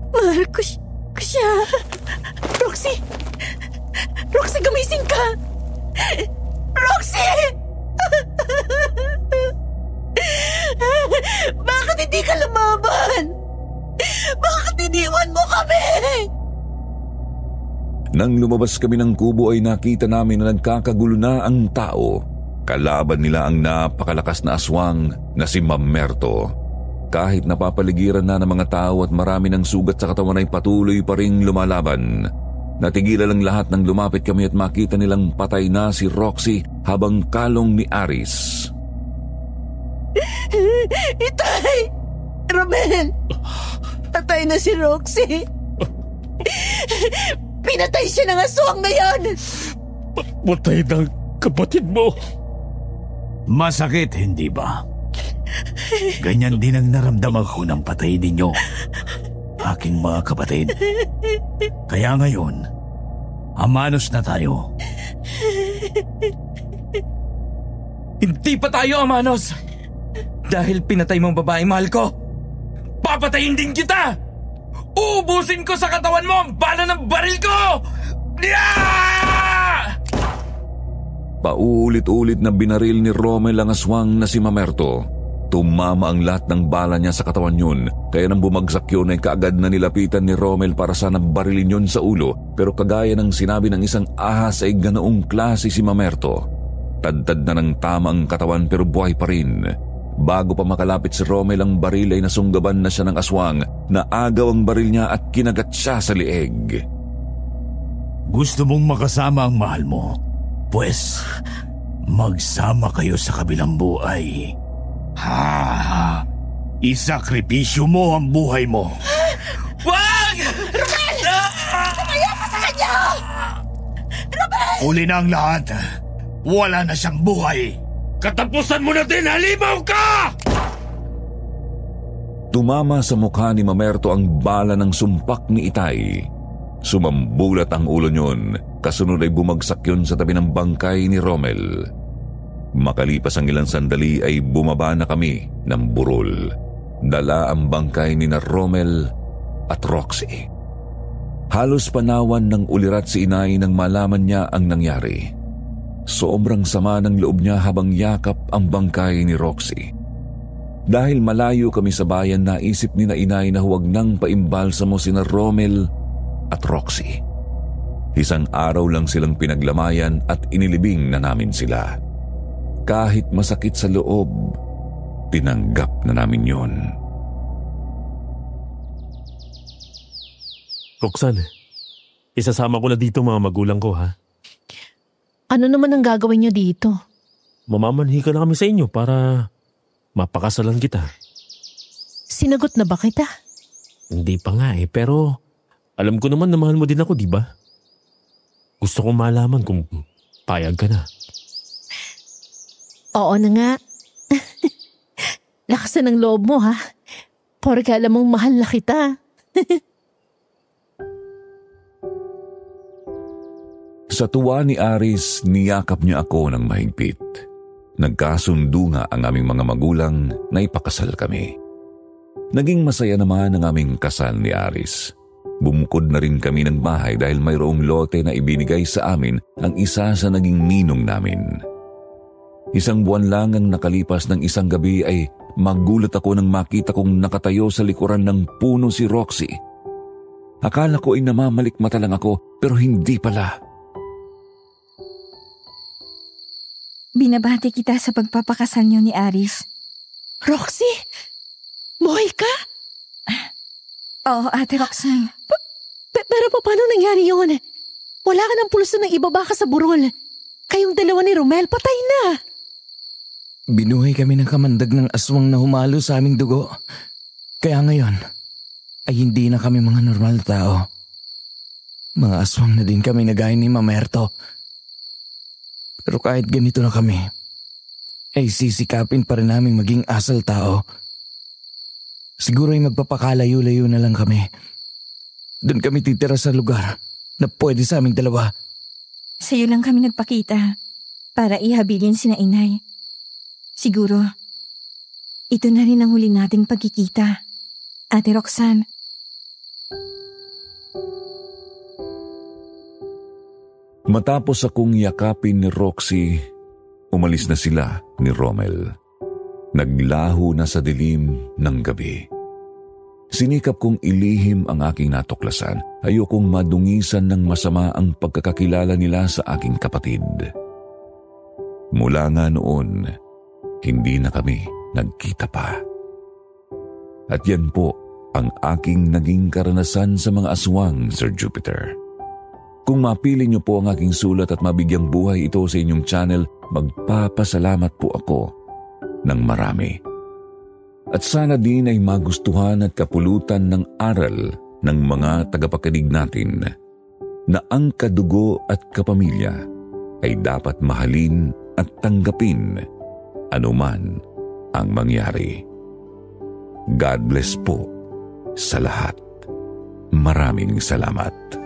mahal ko siya. Roxy! Roxy, gumising ka! Roxy! Bakit hindi ka lumaban? Bakit iniwan mo kami? Nang lumabas kami ng kubo ay nakita namin na nagkakagulo na ang tao. Kalaban nila ang napakalakas na aswang na si Mamerto. Kahit napapaligiran na ng mga tao at marami ng sugat sa katawan ay patuloy pa ring lumalaban. Natigilan lang lahat nang lumapit kami at makita nilang patay na si Roxy habang kalong ni Aris. Itay! Romel! Patay na si Roxy! Pinatay siya ng aswang na yan! Patay ng kapatid mo! Masakit, hindi ba? Ganyan din ang naramdaman ko ng patay ninyo, aking mga kapatid. Kaya ngayon, amanos na tayo. Hindi pa tayo amanos! Dahil pinatay mong babae mahal ko, papatayin din kita! Uubusin ko sa katawan mo ang bala ng baril ko! Paulit-ulit na binaril ni Romel ang aswang na si Mamerto. Tumama ang lahat ng bala niya sa katawan yun, kaya nang bumagsak yun ay kaagad na nilapitan ni Romel para sana barilin yun sa ulo, pero kagaya ng sinabi ng isang ahas ay ganoong klase si Mamerto. Tadtad na ng tama ang katawan pero buhay pa rin. Bago pa makalapit si Romel ang baril ay nasunggaban na siya ng aswang, naagaw ang baril niya at kinagat siya sa lieg. Gusto mong makasama ang mahal mo? Pues, magsama kayo sa kabilang buhay. Isakripisyo mo ang buhay mo. Wag! Romel! Tumaya ka sa kanya! Romel! Uli na ang lahat. Wala na siyang buhay. Katapusan mo na din! Halimaw ka! Tumama sa mukha ni Mamerto ang bala ng sumpak ni Itay. Sumambulat ang ulo niyon, kasunod ay bumagsak yun sa tabi ng bangkay ni Romel. Makalipas ang ilang sandali ay bumaba na kami ng burol. Dala ang bangkay ni na Romel at Roxy. Halos panawan ng ulirat si inay nang malaman niya ang nangyari. Sobrang sama ng loob niya habang yakap ang bangkay ni Roxy. Dahil malayo kami sa bayan, naisip ni na inay na huwag nang paimbalsamo sina Romel at Roxy. Isang araw lang silang pinaglamayan at inilibing na namin sila. Kahit masakit sa loob, tinanggap na namin yon. Roxanne, isasama ko na dito mga magulang ko, ha? Ano naman ang gagawin niyo dito? Mamamanhi ka na kami sa inyo para mapakasalan kita. Sinagot na ba kita? Hindi pa nga pero alam ko naman na mahal mo din ako, di ba? Gusto kong malaman kung payag ka na. Oo na nga. Lakasan ng loob mo, ha? Porke alam mong mahal na kita. Sa tuwa ni Aris, niyakap niya ako ng mahigpit. Nagkasundo nga ang aming mga magulang na ipakasal kami. Naging masaya naman ang aming kasal ni Aris. Bumukod na rin kami ng bahay dahil mayroong lote na ibinigay sa amin ang isa sa naging ninong namin. Isang buwan lang ang nakalipas ng isang gabi ay magulat ako nang makita kong nakatayo sa likuran ng puno si Roxy. Akala ko ay namamalikmata lang ako pero hindi pala. Binabati kita sa pagpapakasal niyo ni Aris. Roxy? Buhay ka? Oo, Ate Roxanne. Pero paano nangyari yun? Wala ka ng pulso ng ibaba ka sa burol. Kayong dalawa ni Romel, patay na. Binuhay kami ng kamandag ng aswang na humalo sa aming dugo. Kaya ngayon, ay hindi na kami mga normal na tao. Mga aswang na din kami na gaya ni Mamerto. Pero kahit ganito na kami, ay sisikapin pa rin namin maging asal tao. Siguro ay magpapakalayo-layo na lang kami. Doon kami titira sa lugar na pwede sa aming dalawa. Sa'yo lang kami nagpakita para ihabilin sina inay. Siguro, ito na rin ang huli nating pagkikita. Ate Roxanne. Matapos akong yakapin ni Roxy, umalis na sila ni Romel. Naglaho na sa dilim ng gabi. Sinikap kong ilihim ang aking natuklasan. Ayokong madungisan ng masama ang pagkakakilala nila sa aking kapatid. Mula nga noon, hindi na kami nagkita pa. At yan po ang aking naging karanasan sa mga aswang, Sir Jupiter. Kung mapili niyo po ang aking sulat at mabigyang buhay ito sa inyong channel, magpapasalamat po ako ng marami. At sana din ay magustuhan at kapulutan ng aral ng mga tagapakinig natin na ang kadugo at kapamilya ay dapat mahalin at tanggapin anuman ang mangyari. God bless po sa lahat. Maraming salamat.